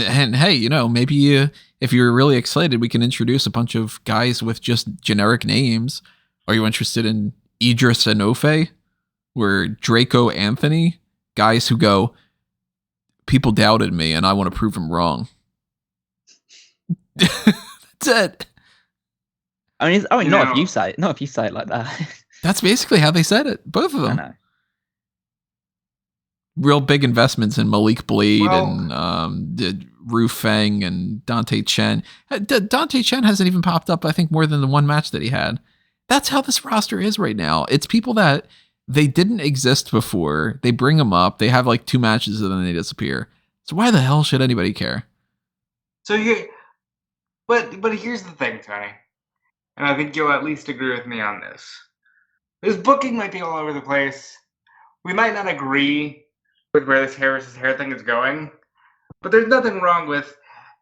hey, maybe if you're really excited, we can introduce a bunch of guys with just generic names. Are you interested in Idris Enofe or Draco Anthony? Guys who go, people doubted me and I want to prove them wrong. It. Not if you say it like that. That's basically how they said it. Both of them. I know. Real big investments in Malik Blade and Ru Feng and Dante Chen. Dante Chen hasn't even popped up, I think, more than the one match that he had. That's how this roster is right now. It's people that they didn't exist before. They bring them up. They have 2 matches and then they disappear. So why the hell should anybody care? But here's the thing, Tony, and I think you'll at least agree with me on this. His booking might be all over the place. We might not agree with where this hair versus hair thing is going. But there's nothing wrong with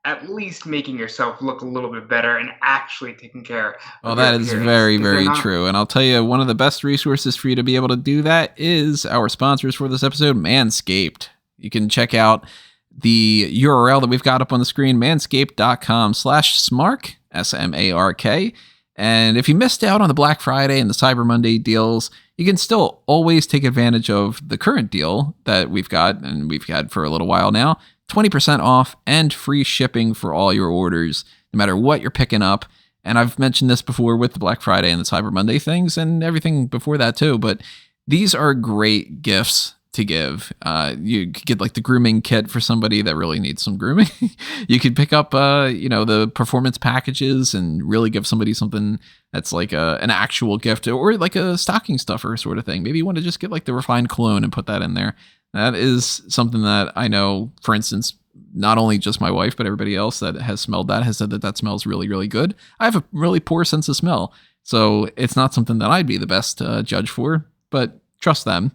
at least making yourself look a little bit better and actually taking care Well, of that your is appearance. very, Is there very not? true. And I'll tell you, one of the best resources for you to be able to do that is our sponsors for this episode, Manscaped. You can check out the URL that we've got up on the screen, manscaped.com/smark, SMARK. And if you missed out on the Black Friday and the Cyber Monday deals, you can still always take advantage of the current deal that we've got and we've had for a little while now. 20% off and free shipping for all your orders, no matter what you're picking up. And I've mentioned this before with the Black Friday and the Cyber Monday things and everything before that too, but these are great gifts to give. You could get like the grooming kit for somebody that really needs some grooming. You could pick up, the performance packages and really give somebody something that's like an actual gift or like a stocking stuffer sort of thing. Maybe you want to just get like the refined cologne and put that in there. That is something that I know, for instance, not only just my wife, but everybody else that has smelled that has said that smells really, really good. I have a really poor sense of smell, so it's not something that I'd be the best judge for, but trust them.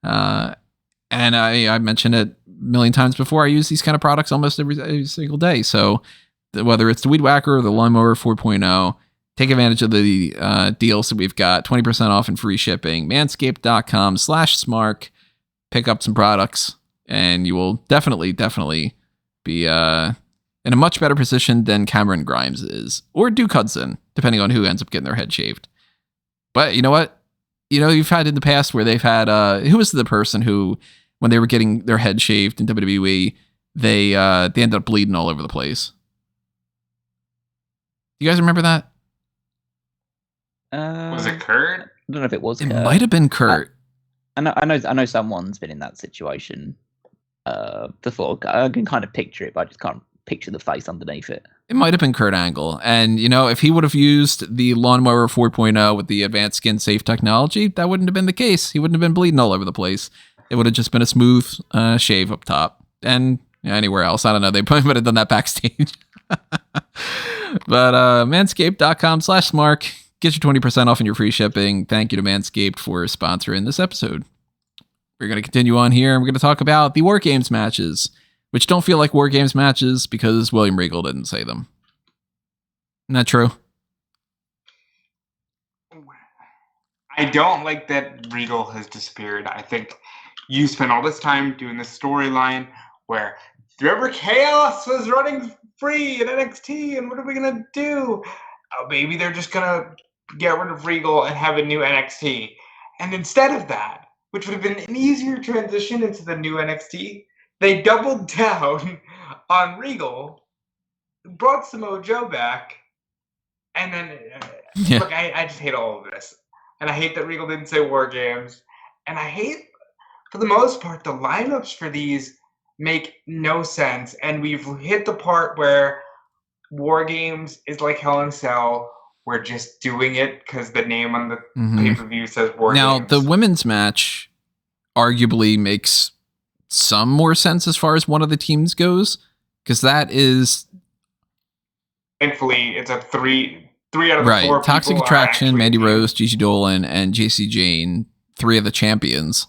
And I mentioned it a million times before. I use these kind of products almost every single day. So whether it's the Weed Whacker or the Lawnmower 4.0, take advantage of the deals that we've got. 20% off and free shipping. Manscaped.com/smark. Pick up some products and you will definitely be in a much better position than Cameron Grimes is. Or Duke Hudson, depending on who ends up getting their head shaved. But you know what? You've had in the past where they've had, who was the person who, when they were getting their head shaved in WWE, they ended up bleeding all over the place. You guys remember that? Was it Kurt? I don't know if it was It Kurt. might have been Kurt. I know someone's been in that situation before. I can kind of picture it, but I just can't picture the face underneath it. It might have been Kurt Angle. And, if he would have used the Lawnmower 4.0 with the advanced skin safe technology, that wouldn't have been the case. He wouldn't have been bleeding all over the place. It would have just been a smooth shave up top. And anywhere else, I don't know. They probably would have done that backstage. But manscaped.com/smark. Get your 20% off and your free shipping. Thank you to Manscaped for sponsoring this episode. We're going to continue on here, and we're going to talk about the War Games matches, which don't feel like War Games matches because William Regal didn't say them. Isn't that true? I don't like that Regal has disappeared. I think you spent all this time doing this storyline where remember Chaos was running free in NXT, and what are we going to do? Oh, maybe they're just going to get rid of Regal and have a new NXT. And instead of that, which would have been an easier transition into the new NXT, they doubled down on Regal, brought Samoa Joe back, and then, look, I just hate all of this. And I hate that Regal didn't say War Games. And I hate, for the most part, the lineups for these make no sense. And we've hit the part where War Games is like Hell in a Cell. We're just doing it because the name on the pay-per-view says War Games. Now, the women's match arguably makes some more sense as far as one of the teams goes, because that is... Thankfully, it's a three out of the four people Toxic Attraction, Mandy teams. Rose, Gigi Dolin, and Jacy Jayne, three of the champions,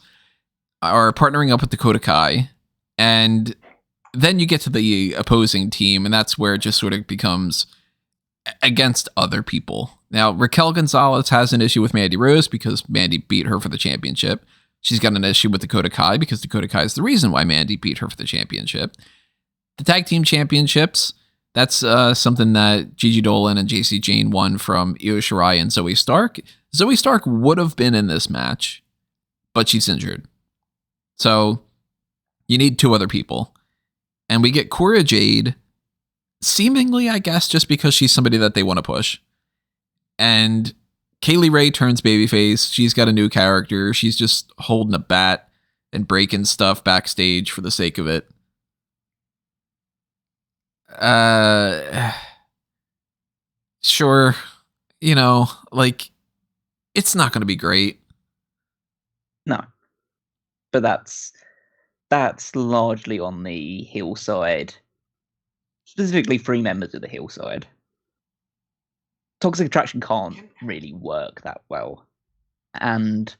are partnering up with Dakota Kai, and then you get to the opposing team, and that's where it just sort of becomes against other people. Now, Raquel Gonzalez has an issue with Mandy Rose because Mandy beat her for the championship. She's got an issue with Dakota Kai because Dakota Kai is the reason why Mandy beat her for the championship. The tag team championships, that's something that Gigi Dolin and Jacy Jayne won from Io Shirai and Zoe Stark. Zoe Stark would have been in this match, but she's injured. So you need two other people. And we get Cora Jade, seemingly, I guess, just because she's somebody that they want to push. And Kaylee Ray turns babyface. She's got a new character. She's just holding a bat and breaking stuff backstage for the sake of it. Sure. It's not going to be great. No. But that's largely on the heel side. Specifically 3 members of the heel side. Toxic Attraction can't really work that well. And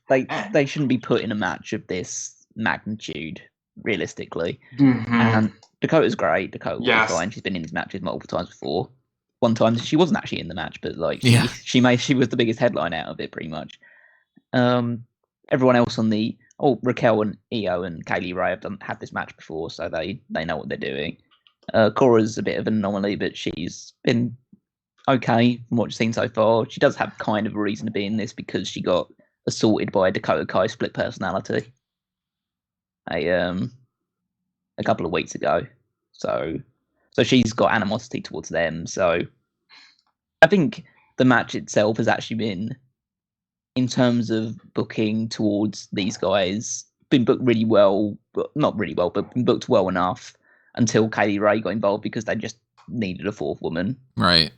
they shouldn't be put in a match of this magnitude, realistically. Mm-hmm. And Dakota's great. Dakota will Yes. be fine. She's been in these matches multiple times before. One time she wasn't actually in the match, but like she was the biggest headline out of it, pretty much. Everyone else on the Raquel and Io and Kaylee Ray have had this match before, so they know what they're doing. Cora's a bit of an anomaly, but she's been okay from what you've seen so far. She does have kind of a reason to be in this because she got assaulted by a Dakota Kai split personality a couple of weeks ago. So she's got animosity towards them. So I think the match itself has actually been, in terms of booking towards these guys, been booked really well, but not really well, but been booked well enough until Kaylee Ray got involved because they just needed a fourth woman. Right.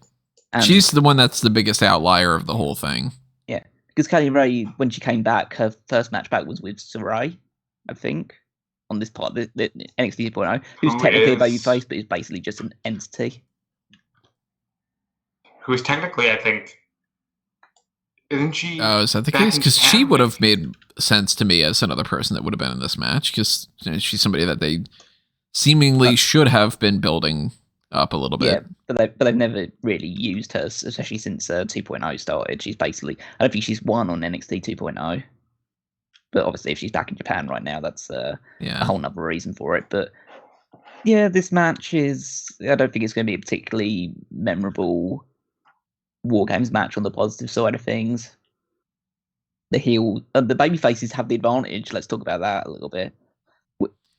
And she's the one that's the biggest outlier of the whole thing. Yeah. Because Kaylee Ray, when she came back, her first match back was with Shirai, I think, on this part, the NXT 2.0, who's technically a babyface, but is basically just an entity. Who's technically, I think, isn't she? Oh, is that the case? Because she would have made sense to me as another person that would have been in this match, because she's somebody that they seemingly should have been building up a little bit. Yeah, but they've never really used her, especially since 2.0 started. She's basically, I don't think she's won on NXT 2.0. But obviously, if she's back in Japan right now, that's a whole nother reason for it. But yeah, this match is, I don't think it's going to be a particularly memorable War Games match on the positive side of things. The baby faces have the advantage. Let's talk about that a little bit.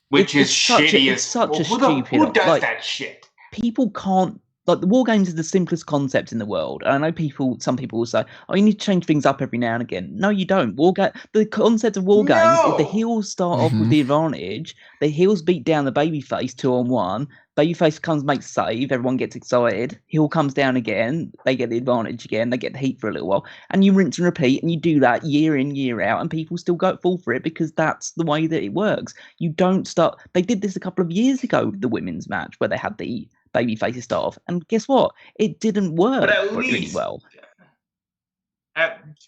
Which is shitty. It's such a stupid. Who does that shit? People can't. Like, the War Games is the simplest concept in the world. And I know some people will say, you need to change things up every now and again. No, you don't. The concept of War Games is the heels start off with the advantage. The heels beat down the babyface 2-on-1. Babyface makes a save. Everyone gets excited. Heel comes down again. They get the advantage again. They get the heat for a little while. And you rinse and repeat. And you do that year in, year out. And people still fall for it because that's the way that it works. You don't start. They did this a couple of years ago with the women's match where they had the baby faces start off, and guess what? It didn't work really well.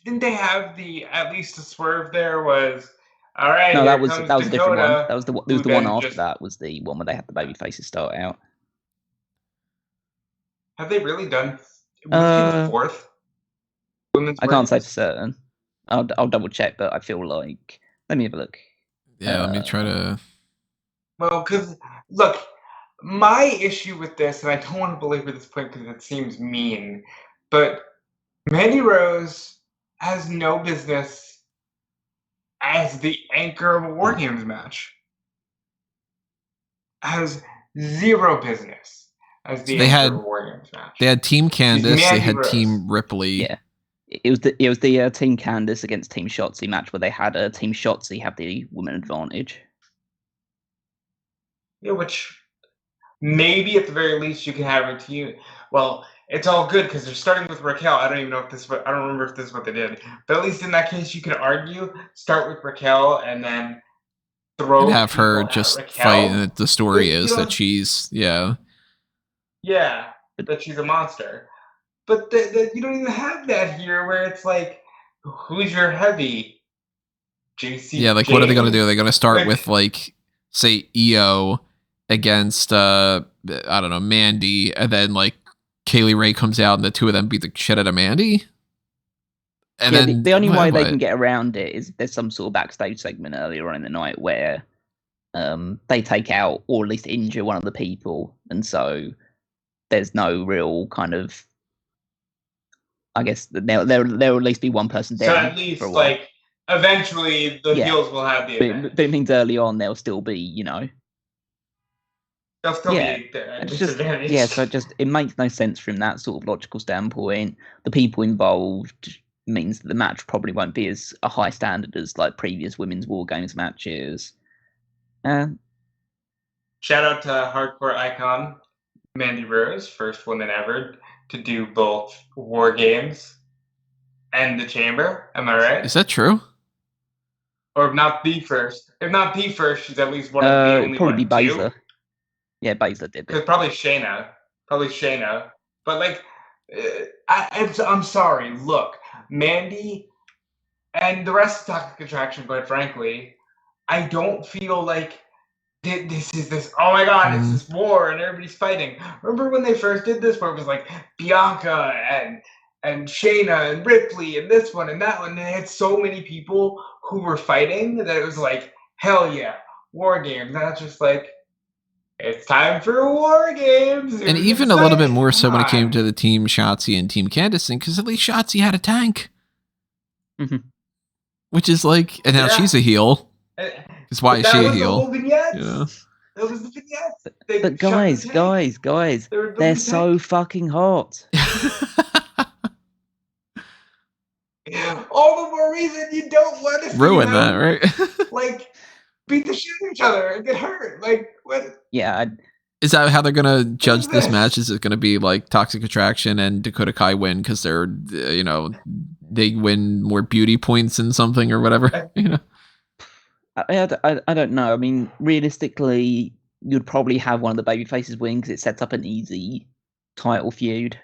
Didn't they have at least the swerve there was all right? No, that was a different one. That was the one after that was the one where they had the baby faces start out. Have they really done? The fourth? I can't say for certain. I'll double check, but I feel like, let me have a look. Yeah, let me try to. Well, because look. My issue with this, and I don't want to belabor this point because it seems mean, but Mandy Rose has no business as the anchor of a War Games match. Has zero business as the anchor of a War Games match. They had Team Candice, they had Rose. Team Ripley. Yeah. It was the Team Candice against Team Shotzi match where they had Team Shotzi have the woman advantage. Yeah, which maybe at the very least you can have a team. Well, it's all good because they're starting with Raquel. I don't remember if this is what they did. But at least in that case, you can argue, start with Raquel and then throw and have her just fight. And the story is that she's that she's a monster. But you don't even have that here, where it's like, who's your heavy? Jacy. Yeah, like Jade? What are they gonna do? Are they gonna start with like, say, Io against I don't know, Mandy, and then like Kaylee Ray comes out and the two of them beat the shit out of Mandy? And then the only way they can get around it is there's some sort of backstage segment earlier on in the night where they take out or at least injure one of the people, and so there's no real kind of, I guess there'll at least be one person down. So at least like eventually the heels will have the advantage. But it means early on there'll still be, they'll still be there. So it makes no sense from that sort of logical standpoint. The people involved means that the match probably won't be as a high standard as like previous women's War Games matches. Shout out to hardcore icon Mandy Rose, first woman ever to do both War Games and the Chamber. Am I right? Is that true? Or if not the first, she's at least one of the only probably one. Baszler. Yeah, Baszler did it. Probably Shayna. But like, I'm sorry. Look, Mandy and the rest of Toxic Attraction, quite frankly, I don't feel like this is this. Oh my God, it's this war and everybody's fighting. Remember when they first did this, where it was like Bianca and Shayna and Ripley and this one and that one, and they had so many people who were fighting that it was like, hell yeah, war games. And that's just like, it's time for war games. And even a little bit more so when it came to the Team Shotzi and Team Candice, because at least Shotzi had a tank. Mm-hmm. Which is like, and now she's a heel. Because why is she a heel? Yeah. That was the vignette. But guys, they're so fucking hot. All the more reason you don't want to ruin that, right? Like, beat the shit out of each other and get hurt. Like, what? Yeah. Is that how they're gonna judge this match? Is it gonna be like Toxic Attraction and Dakota Kai win because they're, they win more beauty points in something or whatever? I don't know. I mean, realistically, you'd probably have one of the baby faces win because it sets up an easy title feud.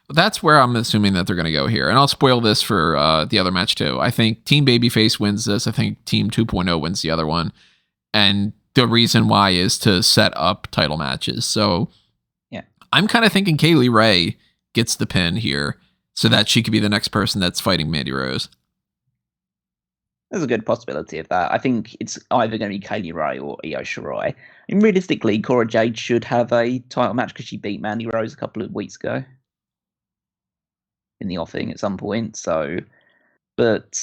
That's where I'm assuming that they're going to go here. And I'll spoil this for the other match too. I think Team Babyface wins this. I think Team 2.0 wins the other one. And the reason why is to set up title matches. So yeah, I'm kind of thinking Kaylee Ray gets the pin here so that she could be the next person that's fighting Mandy Rose. There's a good possibility of that. I think it's either going to be Kaylee Ray or Io Shirai. I mean, realistically, Cora Jade should have a title match because she beat Mandy Rose a couple of weeks ago in the offing at some point. So, but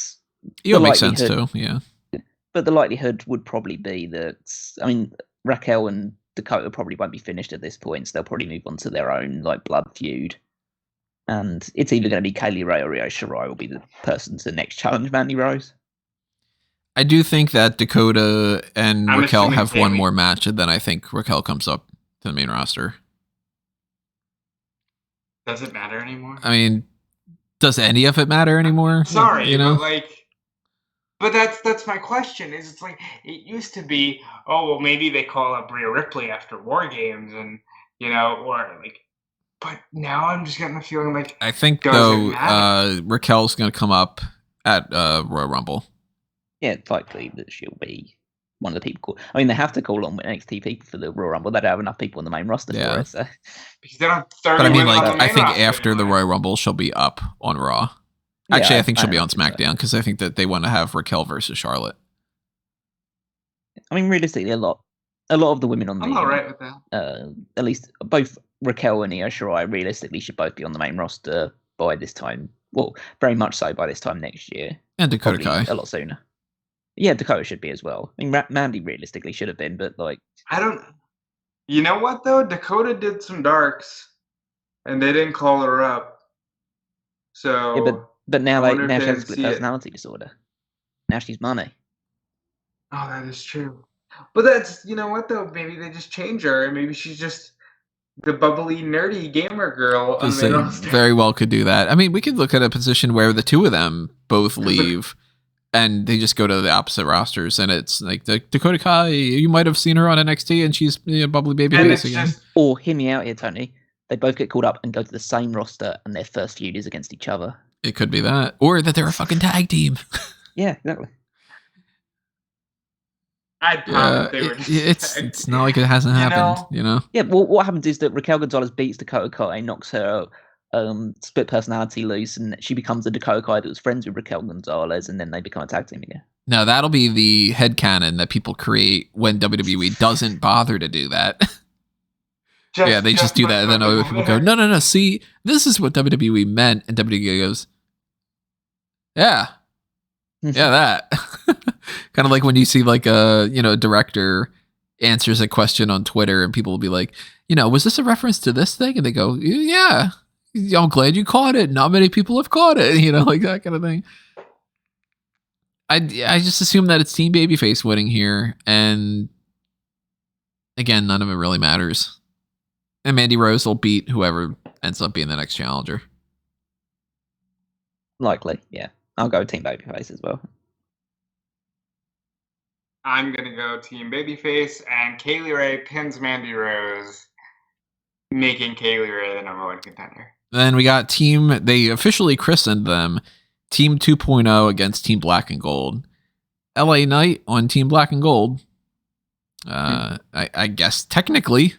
it makes sense too. Yeah. But the likelihood would probably be that, I mean, Raquel and Dakota probably won't be finished at this point, so they'll probably move on to their own blood feud. And it's either going to be Kaylee Ray or Io Shirai will be the person to next challenge Mandy Rose. I do think that Dakota and Raquel have one more match, and then I think Raquel comes up to the main roster. Does it matter anymore? I mean, does any of it matter anymore? Sorry, but that's my question. Is it's like it used to be? Oh well, maybe they call up Rhea Ripley after War Games, and or like. But now I'm just getting the feeling like I think though Raquel's going to come up at Royal Rumble. Yeah, it's likely that she'll be one of the people. I mean, they have to call on NXT people for the Royal Rumble. They don't have enough people on the main roster for it. So. Because they don't have 30 but I mean, I think after the Royal Rumble, she'll be up on Raw. Actually, I think she'll be on SmackDown because I think that they want to have Raquel versus Charlotte. I mean, realistically, a lot of the women on I'm all right with that. At least both Raquel and Io Shirai realistically should both be on the main roster by this time. Well, very much so by this time next year. And Dakota Kai. A lot sooner. Yeah, Dakota should be as well. I mean, Mandy realistically should have been, but I don't. You know what though? Dakota did some darks, and they didn't call her up. So. Yeah, but now she has a split personality disorder. Now she's money. Oh, that is true. But that's what though? Maybe they just change her, and maybe she's just the bubbly, nerdy gamer girl. They very well could do that. I mean, we could look at a position where the two of them both leave. And they just go to the opposite rosters, and it's like Dakota Kai. You might have seen her on NXT, and she's bubbly baby face again. Or hear me out here, Tony. They both get called up and go to the same roster, and their first feud is against each other. It could be that, or that they're a fucking tag team. Yeah, exactly. I'd probably they were. It's not like it hasn't happened, Yeah. Well, what happens is that Raquel Gonzalez beats Dakota Kai, knocks her split personality loose, and she becomes a Dakota Kai that was friends with Raquel Gonzalez, and then they become a tag team again. No, that'll be the headcanon that people create when WWE doesn't bother to do that. They just do that, and then other people go, no, see, this is what WWE meant, and WWE goes, yeah, that. Kind of like when you see a director answers a question on Twitter, and people will be like, was this a reference to this thing? And they go, yeah. I'm glad you caught it. Not many people have caught it, like that kind of thing. I just assume that it's Team Babyface winning here, and again, none of it really matters. And Mandy Rose will beat whoever ends up being the next challenger. Likely, yeah. I'll go Team Babyface as well. I'm gonna go Team Babyface, and Kaylee Ray pins Mandy Rose, making Kaylee Ray the number one contender. Then we got they officially christened them Team 2.0 against Team Black and Gold. LA Knight on Team Black and Gold. I guess technically.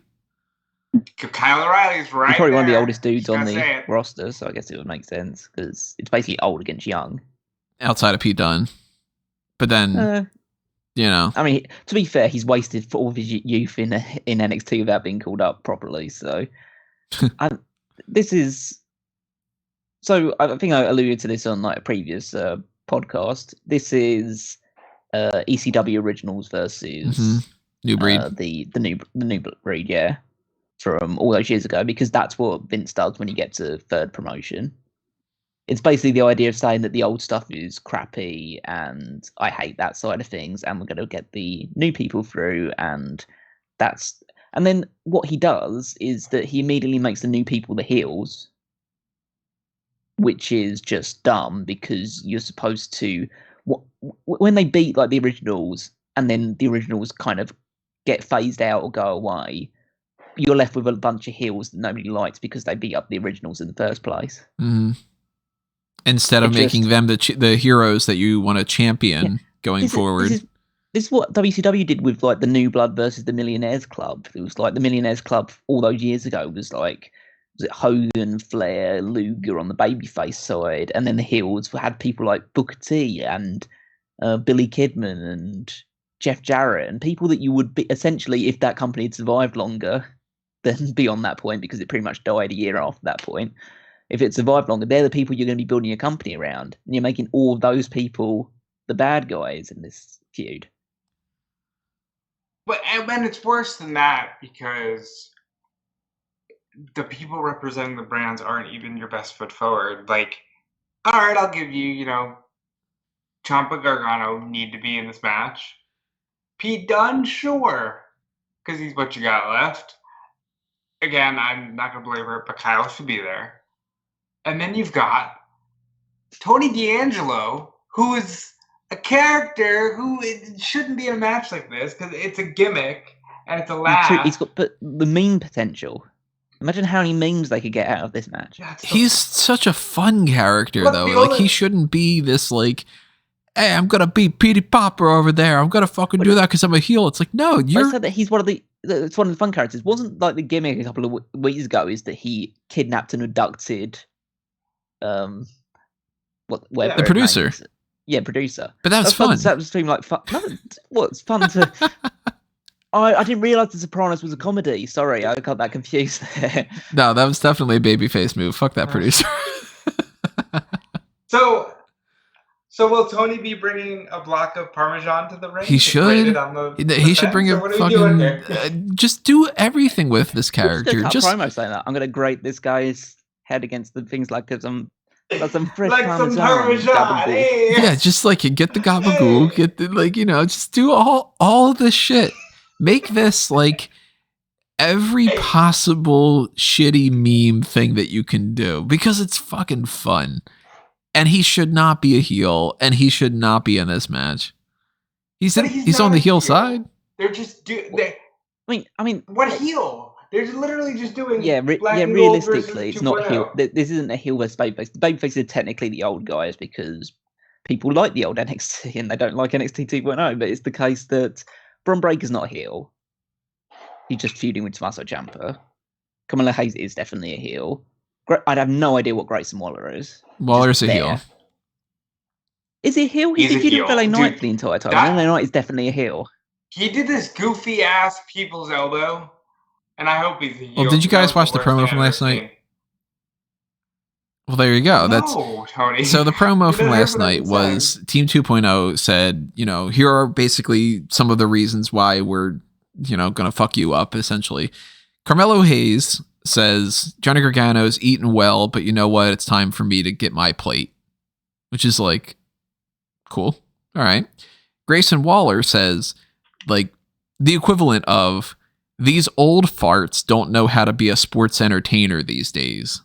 Kyle O'Reilly's right. He's probably one of the there. oldest dudes Just on gotta the say it. roster, so I guess it would make sense because it's basically old against young. Outside of Pete Dunne. But then, I mean, to be fair, he's wasted all of his youth in NXT without being called up properly. So, this is. So I think I alluded to this on like a previous podcast. This is ECW Originals versus New Breed. The new breed, yeah, from all those years ago, because that's what Vince does when he gets a third promotion. It's basically the idea of saying that the old stuff is crappy and I hate that side of things, and we're going to get the new people through, and then what he does is that he immediately makes the new people the heels, which is just dumb because you're supposed to when they beat like the originals and then the originals kind of get phased out or go away, you're left with a bunch of heels that nobody likes because they beat up the originals in the first place. Mm-hmm. Instead of making them the heroes that you want to champion going forward. This is what WCW did with like the New Blood versus the Millionaires Club. It was like the Millionaires Club all those years ago was it Hogan, Flair, Luger on the babyface side, and then the heels had people like Booker T and Billy Kidman and Jeff Jarrett, and people that you would be essentially, if that company had survived longer than beyond that point, because it pretty much died a year after that point. If it survived longer, they're the people you're going to be building your company around. And you're making all of those people the bad guys in this feud. But and it's worse than that because the people representing the brands aren't even your best foot forward. Like, all right, I'll give you, Ciampa, Gargano need to be in this match. Pete Dunne, sure, because he's what you got left. Again, I'm not going to belabor it, but Kyle should be there. And then you've got Tony D'Angelo, who is a character who shouldn't be in a match like this because it's a gimmick and it's a laugh. He's got the meme potential. Imagine how many memes they could get out of this match. He's such a fun character, though. He shouldn't be this, like, hey, I'm going to beat Petey Popper over there. I'm going to fucking do that because I'm a heel. It's like, no, I said that he's it's one of the fun characters. Wasn't like the gimmick a couple of weeks ago is that he kidnapped and abducted the producer. Yeah, producer. But that was fun. That was like fun. It's fun to. I didn't realize The Sopranos was a comedy. Sorry, I got that confused there. No, that was definitely a babyface move. Fuck that producer. So will Tony be bringing a block of Parmesan to the ring? He should. He should bring a fucking. Just do everything with this character. Just promo saying that I'm going to grate this guy's head against the things like some fresh like Parmesan. Some Parmesan. Yeah, just like get the gabagool, get the just do all the shit. Make this like every possible shitty meme thing that you can do because it's fucking fun. And he should not be a heel, and he should not be in this match. He's on the heel side. They're just I mean, what heel? They're literally just doing. Realistically, it's not heel. This isn't a heel versus babyface. The babyface are technically the old guys because people like the old NXT and they don't like NXT 2.0. But it's the case that Bron Breakker's not a heel. He's just feuding with Tommaso Ciampa. Carmelo Hayes is definitely a heel. I'd have no idea what Grayson Waller is. Waller's a heel. Is he a heel? He's a heel with LA Knight for the entire time. LA Knight is definitely a heel. He did this goofy ass people's elbow, and I hope he's a heel. Well, did you guys watch the promo from last night? Well, there you go. Tony. So the promo from last night was Team 2.0 said, here are basically some of the reasons why we're, going to fuck you up, essentially. Carmelo Hayes says, Johnny Gargano's eating well, but you know what? It's time for me to get my plate. Which is like, cool. All right. Grayson Waller says, like, the equivalent of, these old farts don't know how to be a sports entertainer these days.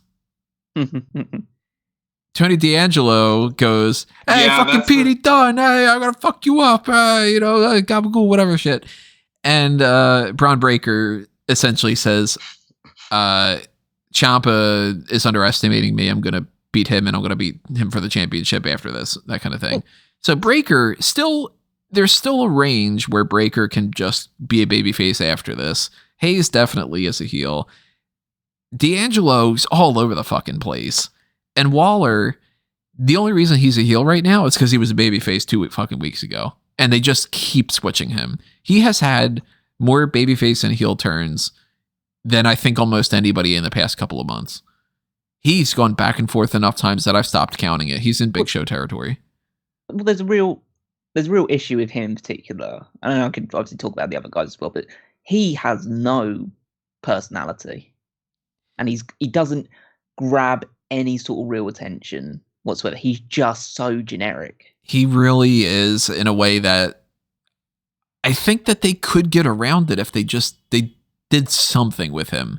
Tony D'Angelo goes, hey, fucking Petey Dunne, hey, I'm gonna fuck you up, gabagool, whatever shit. And Bron Breakker essentially says, Ciampa is underestimating me. I'm gonna beat him, and I'm gonna beat him for the championship after this, that kind of thing. So Breakker still there's still a range where Breakker can just be a babyface after this. Hayes definitely is a heel. D'Angelo's all over the fucking place. And Waller, the only reason he's a heel right now is because he was a babyface 2 fucking weeks ago. And they just keep switching him. He has had more babyface and heel turns than I think almost anybody in the past couple of months. He's gone back and forth enough times that I've stopped counting it. He's in Big Show territory. Well, there's a real issue with him in particular. I know I could obviously talk about the other guys as well, but he has no personality. And he doesn't grab any sort of real attention whatsoever. He's just so generic. He really is, in a way that I think that they could get around it if they did something with him.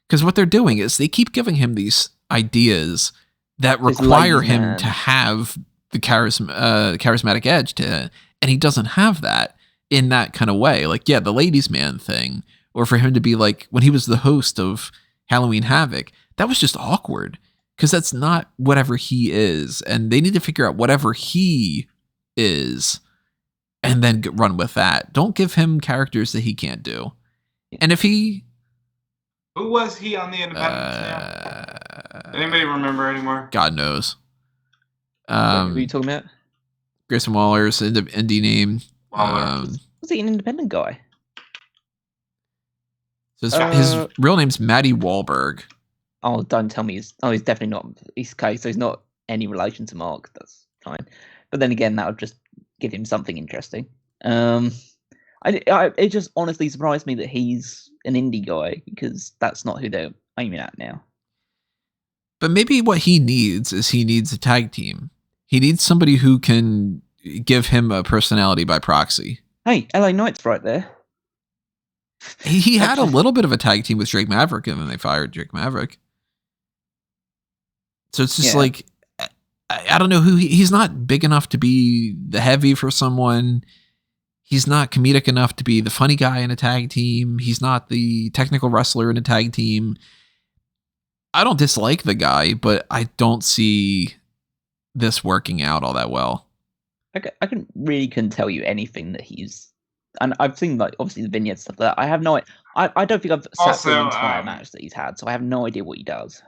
Because what they're doing is they keep giving him these ideas that require him to have the charismatic edge and he doesn't have that in that kind of way. Like, yeah, the ladies man thing, or for him to be like, when he was the host of Halloween Havoc, that was just awkward because that's not whatever he is. And they need to figure out whatever he is and then run with that. Don't give him characters that he can't do. And if he... Who was he on the Independence now? Anybody remember anymore? God knows. What are you talking about? Grayson Waller's indie name. Was he an independent guy? So his real name's Matty Wahlberg. Oh, don't tell me he's definitely not. So he's not any relation to Mark. That's fine. But then again, that would just give him something interesting. It just honestly surprised me that he's an indie guy because that's not who they're aiming at now. But maybe what he needs is a tag team. He needs somebody who can give him a personality by proxy. Hey, LA Knight's right there. He had a little bit of a tag team with Drake Maverick, and then they fired Drake Maverick. So it's just like, I don't know who he's not big enough to be the heavy for someone. He's not comedic enough to be the funny guy in a tag team. He's not the technical wrestler in a tag team. I don't dislike the guy, but I don't see this working out all that well. I couldn't tell you anything that he's, and I've seen like obviously the vignettes stuff like that. I have no, I don't think I've sat through an entire match that he's had, so I have no idea what he does.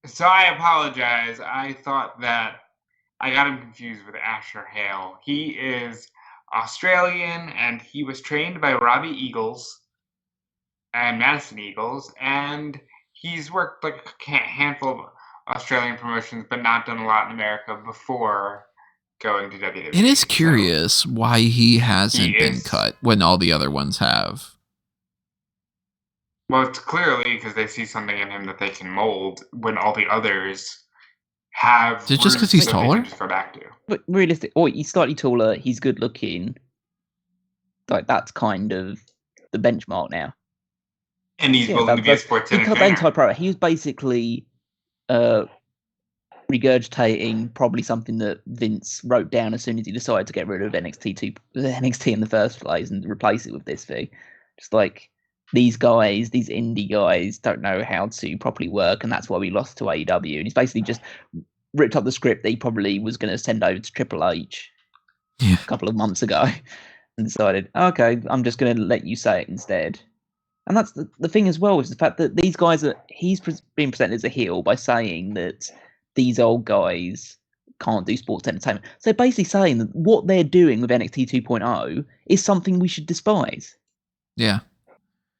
So I apologize. I thought that I got him confused with Asher Hale. He is Australian, and he was trained by Robbie Eagles and Madison Eagles, and he's worked like a handful of Australian promotions, but not done a lot in America before going to WWE. It is curious why he hasn't been cut when all the other ones have. Well, it's clearly because they see something in him that they can mold when all the others have. Is it just because he's taller? Just go back to. But realistic, he's slightly taller. He's good looking. Like that's kind of the benchmark now. And he's willing to be a sports entertainer. He was basically regurgitating probably something that Vince wrote down as soon as he decided to get rid of NXT in the first place and replace it with this thing. Just like these indie guys don't know how to properly work, and that's why we lost to AEW. And he's basically just ripped up the script that he probably was going to send over to Triple H a couple of months ago and decided, okay, I'm just going to let you say it instead. And that's the thing as well, is the fact that these guys he's being presented as a heel by saying that these old guys can't do sports entertainment. So basically saying that what they're doing with NXT 2.0 is something we should despise. Yeah.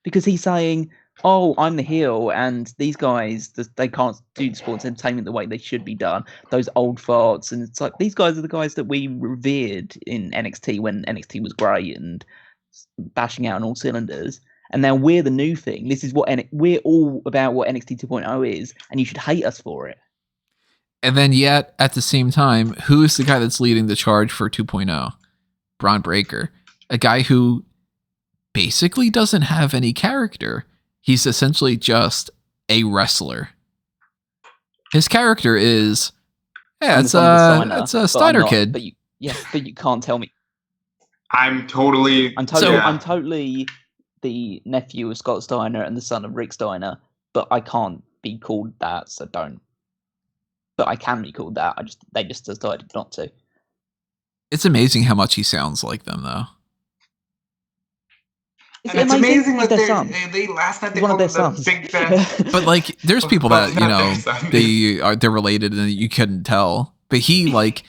Because he's saying, oh, I'm the heel, and these guys, they can't do sports entertainment the way they should be done. Those old farts. And it's like, these guys are the guys that we revered in NXT when NXT was great and bashing out on all cylinders. And now we're the new thing. This is we're all about what NXT 2.0 is, and you should hate us for it. And then yet, at the same time, who is the guy that's leading the charge for 2.0? Bron Breakker. A guy who basically doesn't have any character. He's essentially just a wrestler. His character is, it's a Steiner kid. But you can't tell me. I'm totally the nephew of Scott Steiner and the son of Rick Steiner, but I can't be called that, so don't. But I can be called that. They just decided not to. It's amazing how much he sounds like them, though. And it's amazing that they last night they called him the Big Fat. But like, there's people that they're related and you couldn't tell. But he like,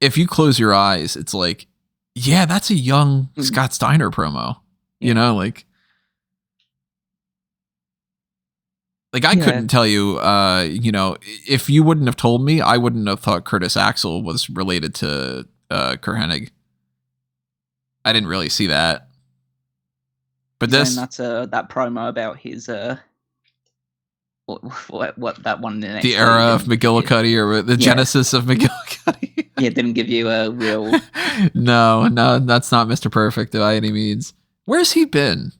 if you close your eyes, it's like, yeah, that's a young Scott Steiner promo. You know, like I couldn't tell you. You know, if you wouldn't have told me, I wouldn't have thought Curtis Axel was related to Kurt Hennig. I didn't really see that. But that's that promo about his what that one in the era of McGillicuddy or the genesis of McGillicuddy. Yeah, didn't give you a real. No, that's not Mr. Perfect by any means. Where's he been?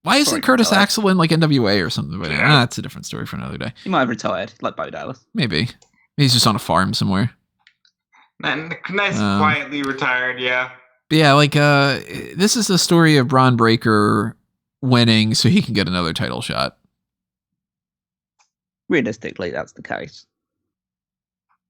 Why isn't Curtis Axel in like NWA or something? But that's a different story for another day. He might have retired, like Bo Dallas. Maybe he's just on a farm somewhere. Nice, quietly retired. Yeah. But yeah, like this is the story of Bron Breakker winning so he can get another title shot. Realistically, that's the case.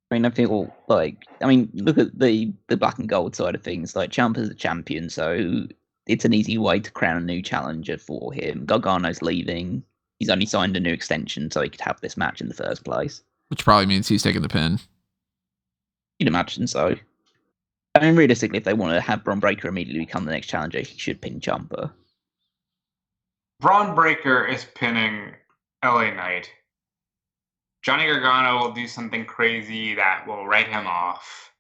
I mean, I feel like, look at the black and gold side of things. Like, Ciampa's a champion, so it's an easy way to crown a new challenger for him. Gargano's leaving. He's only signed a new extension so he could have this match in the first place. Which probably means he's taking the pin. You'd imagine so. I mean, realistically, if they want to have Bron Breakker immediately become the next challenger, he should pin Ciampa. Bron Breakker is pinning LA Knight. Johnny Gargano will do something crazy that will write him off.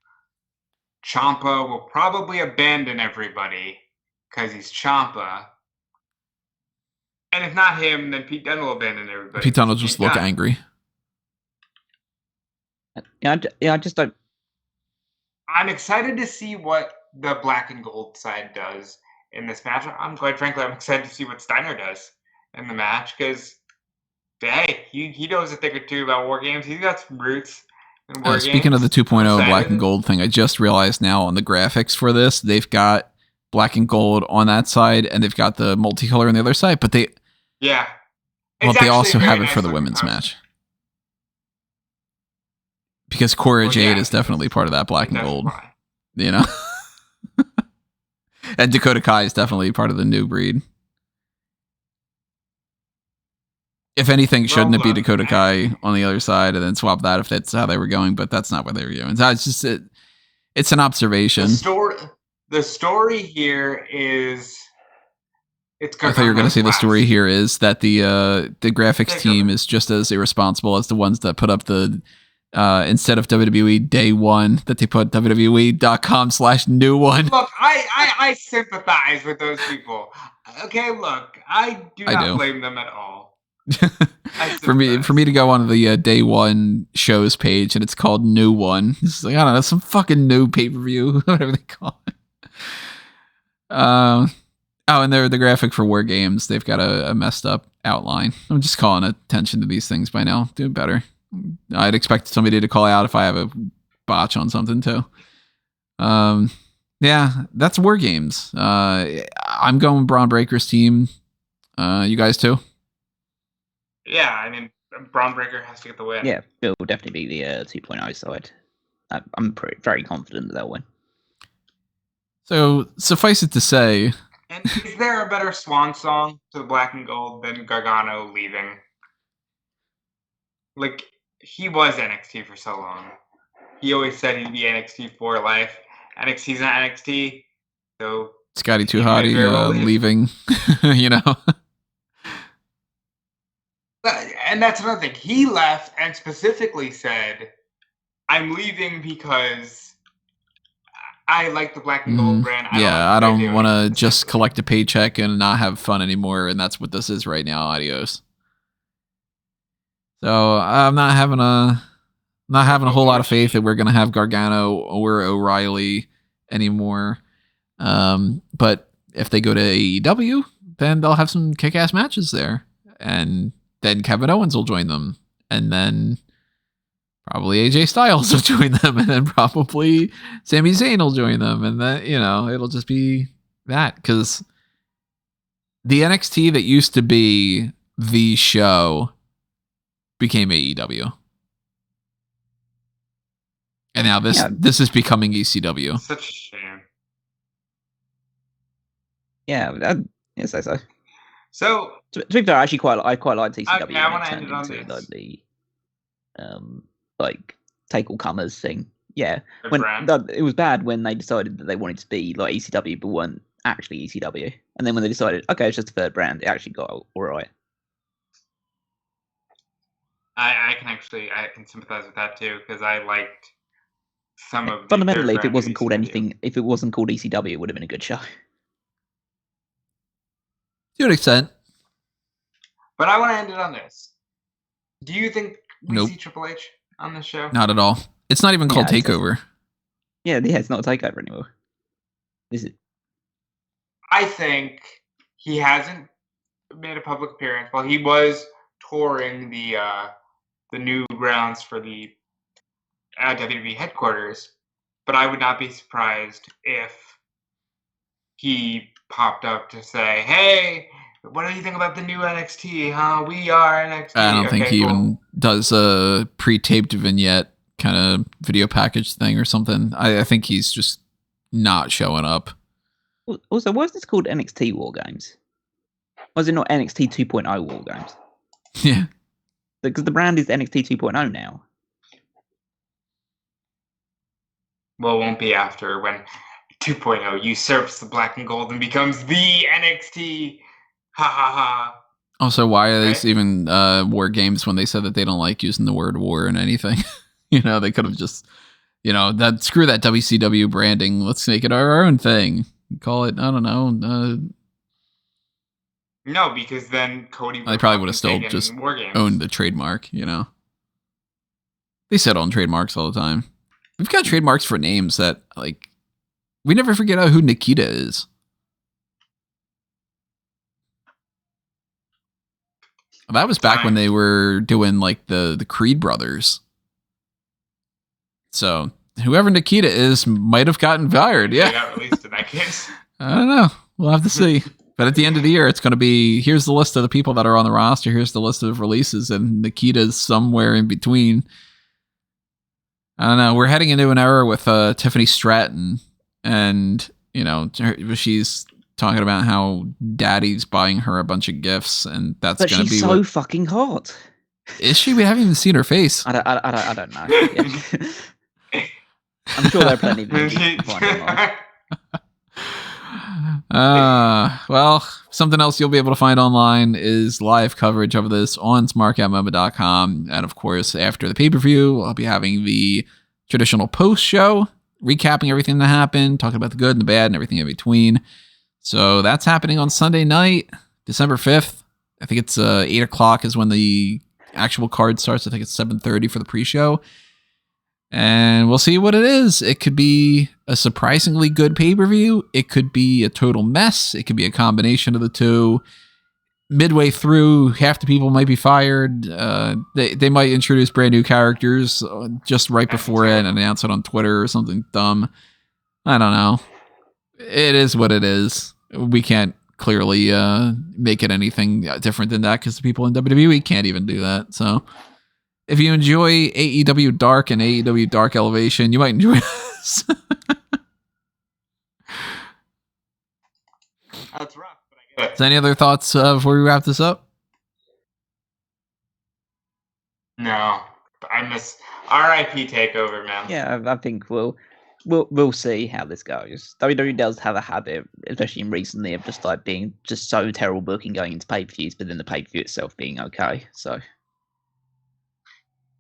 Ciampa will probably abandon everybody because he's Ciampa. And if not him, then Pete Dunne will abandon everybody. Pete Dunne will just look angry. I just don't. I'm excited to see what the black and gold side does in this match. I'm excited to see what Steiner does in the match because, hey, he knows a thing or two about War Games. He's got some roots in War Games. Speaking of the 2.0 black and gold thing, I just realized now on the graphics for this, they've got black and gold on that side and they've got the multicolor on the other side, but they also have it for the women's match. Because Cora Jade is definitely part of that black and gold, you know? And Dakota Kai is definitely part of the new breed. If anything, shouldn't it be Dakota Kai on the other side and then swap that if that's how they were going? But that's not what they were doing. So it's just it's an observation. The story here is... I thought you were going to say the story here is that the graphics team is just as irresponsible as the ones that put up the... instead of WWE Day One, that they put WWE.com/new one. Look, I sympathize with those people. Okay, look, I do not blame them at all. For me to go on the Day One shows page and it's called New One. It's like, I don't know, some fucking new pay-per-view, whatever they call it. And the graphic for War Games, they've got a messed up outline. I'm just calling attention to these things by now. Do better. I'd expect somebody to call out if I have a botch on something too. Yeah, that's War Games. I'm going Bron Breakker's team. You guys too? Yeah, I mean, Bron Breakker has to get the win. Yeah, it will definitely be the 2.0 side. I'm very confident that they'll win. So, suffice it to say... And is there a better swan song to the black and gold than Gargano leaving? Like... He was NXT for so long. He always said he'd be NXT for life. NXT's not NXT, so... Scotty Too Hottie leaving, you know? And that's another thing. He left and specifically said, I'm leaving because I like the black and gold brand. I don't want to just collect a paycheck and not have fun anymore, and that's what this is right now. Adios. So I'm not having a whole lot of faith that we're gonna have Gargano or O'Reilly anymore. But if they go to AEW, then they'll have some kick-ass matches there, and then Kevin Owens will join them, and then probably AJ Styles will join them, and then probably Sami Zayn will join them, and then it'll just be that, because the NXT that used to be the show became AEW. And now this is becoming ECW. Such a shame. Yeah, I'd say so. So to be fair, I quite liked ECW. Okay, I want to end it on this. Like the like take all comers thing. Yeah, it was bad when they decided that they wanted to be like ECW but weren't actually ECW, and then when they decided, okay, it's just a third brand, it actually got all right. I can sympathize with that too, because I liked some of. Fundamentally, if it wasn't called anything, if it wasn't called ECW, it would have been a good show. To an extent. But I want to end it on this. Do you think we see Triple H on this show? Not at all. It's not even called TakeOver. It's not a TakeOver anymore. Is it? I think he hasn't made a public appearance. Well, he was touring the new grounds for the WWE headquarters, but I would not be surprised if he popped up to say, "Hey, what do you think about the new NXT? Huh? We are NXT." I don't think he even does a pre-taped vignette kind of video package thing or something. I think he's just not showing up. Also, why is this called NXT War Games? Was it not NXT 2.0 War Games? Yeah. Because the brand is NXT 2.0 now. Well, it won't be after when 2.0 usurps the black and gold and becomes the NXT. Ha ha ha. Also, why are they even war games when they said that they don't like using the word war in anything? They could have just, screw that WCW branding. Let's make it our own thing. Call it, I don't know. No, because then Cody. They probably would have still just owned the trademark, They sit on trademarks all the time. We've got trademarks for names that, we never forget out who Nikita is. That was back when they were doing, the Creed brothers. So, whoever Nikita is might have gotten fired, yeah. They got released in that case. I don't know. We'll have to see. But at the end of the year, it's going to be, here's the list of the people that are on the roster, here's the list of releases, and Nikita's somewhere in between. I don't know. We're heading into an era with Tiffany Stratton, and, she's talking about how daddy's buying her a bunch of gifts, and that's going to be... But she's so fucking hot. Is she? We haven't even seen her face. I don't know. Yeah. I'm sure there are plenty of videos. Well, something else you'll be able to find online is live coverage of this on smark.moba.com. And of course, after the pay-per-view, I'll be having the traditional post show, recapping everything that happened, talking about the good and the bad and everything in between. So that's happening on Sunday night, December 5th. I think it's 8 o'clock is when the actual card starts. I think it's 7:30 for the pre-show. And we'll see what it is. It could be a surprisingly good pay-per-view. It could be a total mess. It could be a combination of the two. Midway through, half the people might be fired. They might introduce brand new characters just right before it and announce it on Twitter or something dumb. I don't know. It is what it is. We can't clearly make it anything different than that because the people in WWE can't even do that. So... if you enjoy AEW Dark and AEW Dark Elevation, you might enjoy this. That's rough, but I get it. So any other thoughts before we wrap this up? No. I miss RIP TakeOver, man. Yeah, I think we'll see how this goes. WWE does have a habit, especially in recently, of just being just so terrible booking going into pay-per-views, but then the pay-per-view itself being okay. So...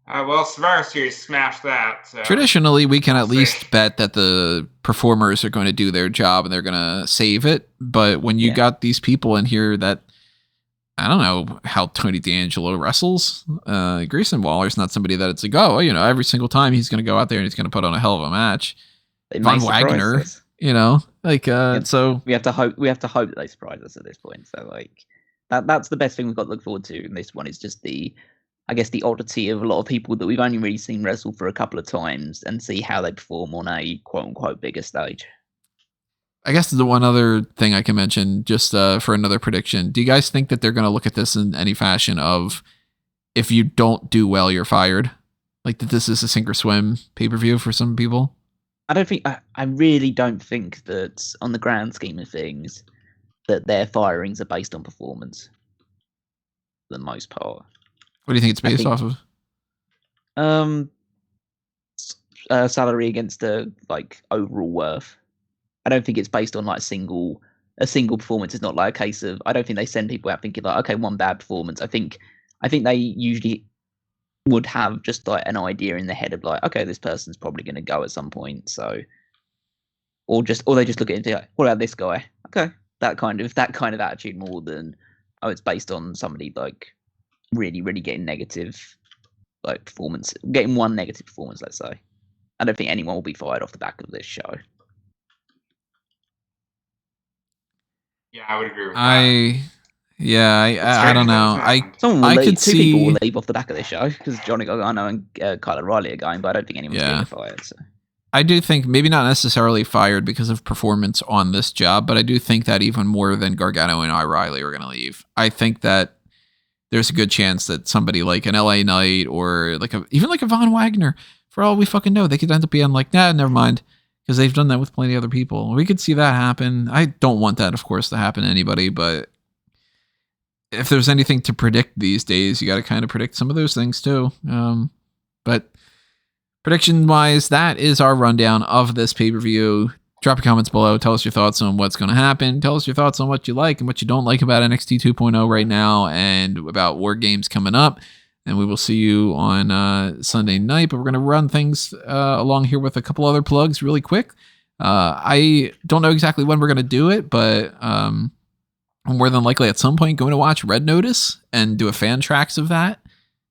well, Survivor Series smashed that. So. Traditionally, we can at least bet that the performers are going to do their job and they're going to save it. But when you got these people in here that, I don't know how Tony D'Angelo wrestles, Grayson Waller's not somebody that it's every single time he's going to go out there and he's going to put on a hell of a match. Von Wagner, so we have to hope that they surprise us at this point. So that's the best thing we've got to look forward to. And this one is just the oddity of a lot of people that we've only really seen wrestle for a couple of times and see how they perform on a quote-unquote bigger stage. I guess the one other thing I can mention, just for another prediction, do you guys think that they're going to look at this in any fashion of, if you don't do well, you're fired? Like that this is a sink or swim pay-per-view for some people? I really don't think that on the grand scheme of things that their firings are based on performance for the most part. What do you think it's based off of? Salary against the like overall worth. I don't think it's based on like a single performance. It's not like a case of, I don't think they send people out thinking like, okay, one bad performance. I think they usually would have just like an idea in their head of like, okay, this person's probably going to go at some point. So, or they just look at it and think, like, what about this guy? Okay, that kind of attitude more than, oh, it's based on somebody like really, really getting negative like performance, getting one negative performance, let's say. I don't think anyone will be fired off the back of this show. Yeah, I would agree with that. I don't know. People will leave off the back of this show because Johnny Gargano and Kyle O'Reilly are going, but I don't think anyone's going to get fired. So. I do think maybe not necessarily fired because of performance on this job, but I do think that even more than Gargano and O'Reilly are going to leave. I think that there's a good chance that somebody like an LA Knight or even a Von Wagner, for all we fucking know, they could end up being like, nah, never mind. Because they've done that with plenty of other people. We could see that happen. I don't want that, of course, to happen to anybody, but if there's anything to predict these days, you got to kind of predict some of those things too. But prediction-wise, that is our rundown of this pay-per-view. Drop your comments below. Tell us your thoughts on what's going to happen. Tell us your thoughts on what you like and what you don't like about NXT 2.0 right now and about War Games coming up. And we will see you on Sunday night. But we're going to run things along here with a couple other plugs really quick. I don't know exactly when we're going to do it, but I'm more than likely at some point going to watch Red Notice and do a fan tracks of that.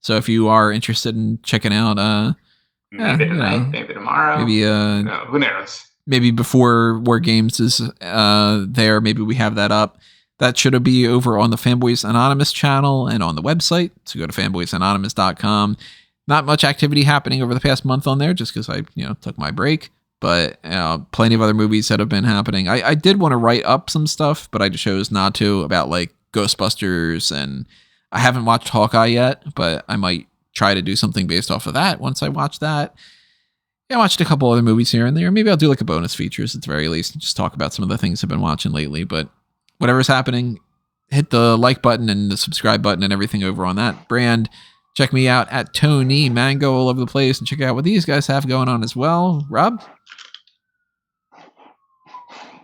So if you are interested in checking out... maybe tonight, maybe tomorrow. Maybe who knows? Maybe before War Games is there, maybe we have that up. That should be over on the Fanboys Anonymous channel and on the website. So go to fanboysanonymous.com. Not much activity happening over the past month on there just because I took my break. But plenty of other movies that have been happening. I did want to write up some stuff, but I chose not to, about like Ghostbusters. And I haven't watched Hawkeye yet, but I might try to do something based off of that once I watch that. I watched a couple other movies here and there. Maybe I'll do like a bonus features at the very least and just talk about some of the things I've been watching lately. But whatever's happening, hit the like button and the subscribe button and everything over on that brand. Check me out at Tony Mango all over the place and check out what these guys have going on as well. Rob?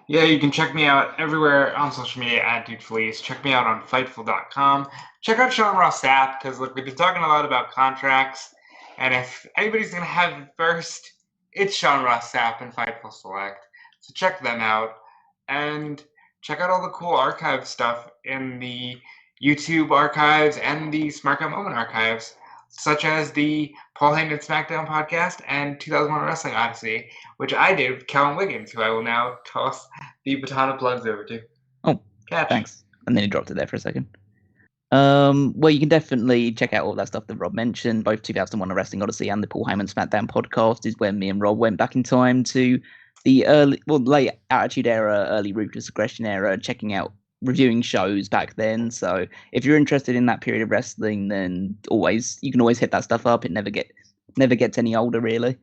Yeah, you can check me out everywhere on social media at DudeFleece. Check me out on Fightful.com. Check out Sean Ross Sapp because look, we've been talking a lot about contracts. And if anybody's going to have it first, it's Sean Ross Sapp and Fightful Select. So check them out. And check out all the cool archive stuff in the YouTube archives and the Smark Moment archives, such as the Paul Heyman SmackDown podcast and 2001 Wrestling Odyssey, which I did with Kellen Wiggins, who I will now toss the baton of plugs over to. Oh, Catch. Thanks. And then he dropped it there for a second. Well, you can definitely check out all that stuff that Rob mentioned. Both 2001 Wrestling Odyssey and the Paul Heyman SmackDown podcast is when me and Rob went back in time to the late Attitude Era, early Ruthless Aggression era, checking out, reviewing shows back then. So if you're interested in that period of wrestling, then you can always hit that stuff up. It never gets any older, really.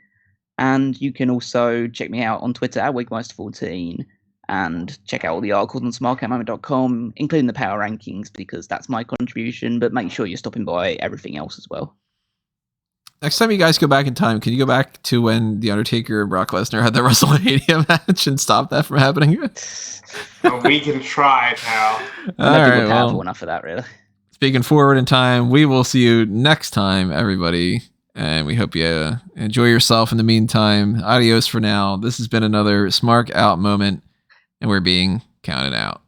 And you can also check me out on Twitter at Wigmeister14 and check out all the articles on smarkatmoment.com, including the power rankings, because that's my contribution. But make sure you're stopping by everything else as well. Next time you guys go back in time, can you go back to when The Undertaker and Brock Lesnar had the WrestleMania match and stop that from happening? We can try, pal. We're powerful enough for that, really. Speaking forward in time, we will see you next time, everybody. And we hope you enjoy yourself in the meantime. Adios for now. This has been another Smark Out moment, and we're being counted out.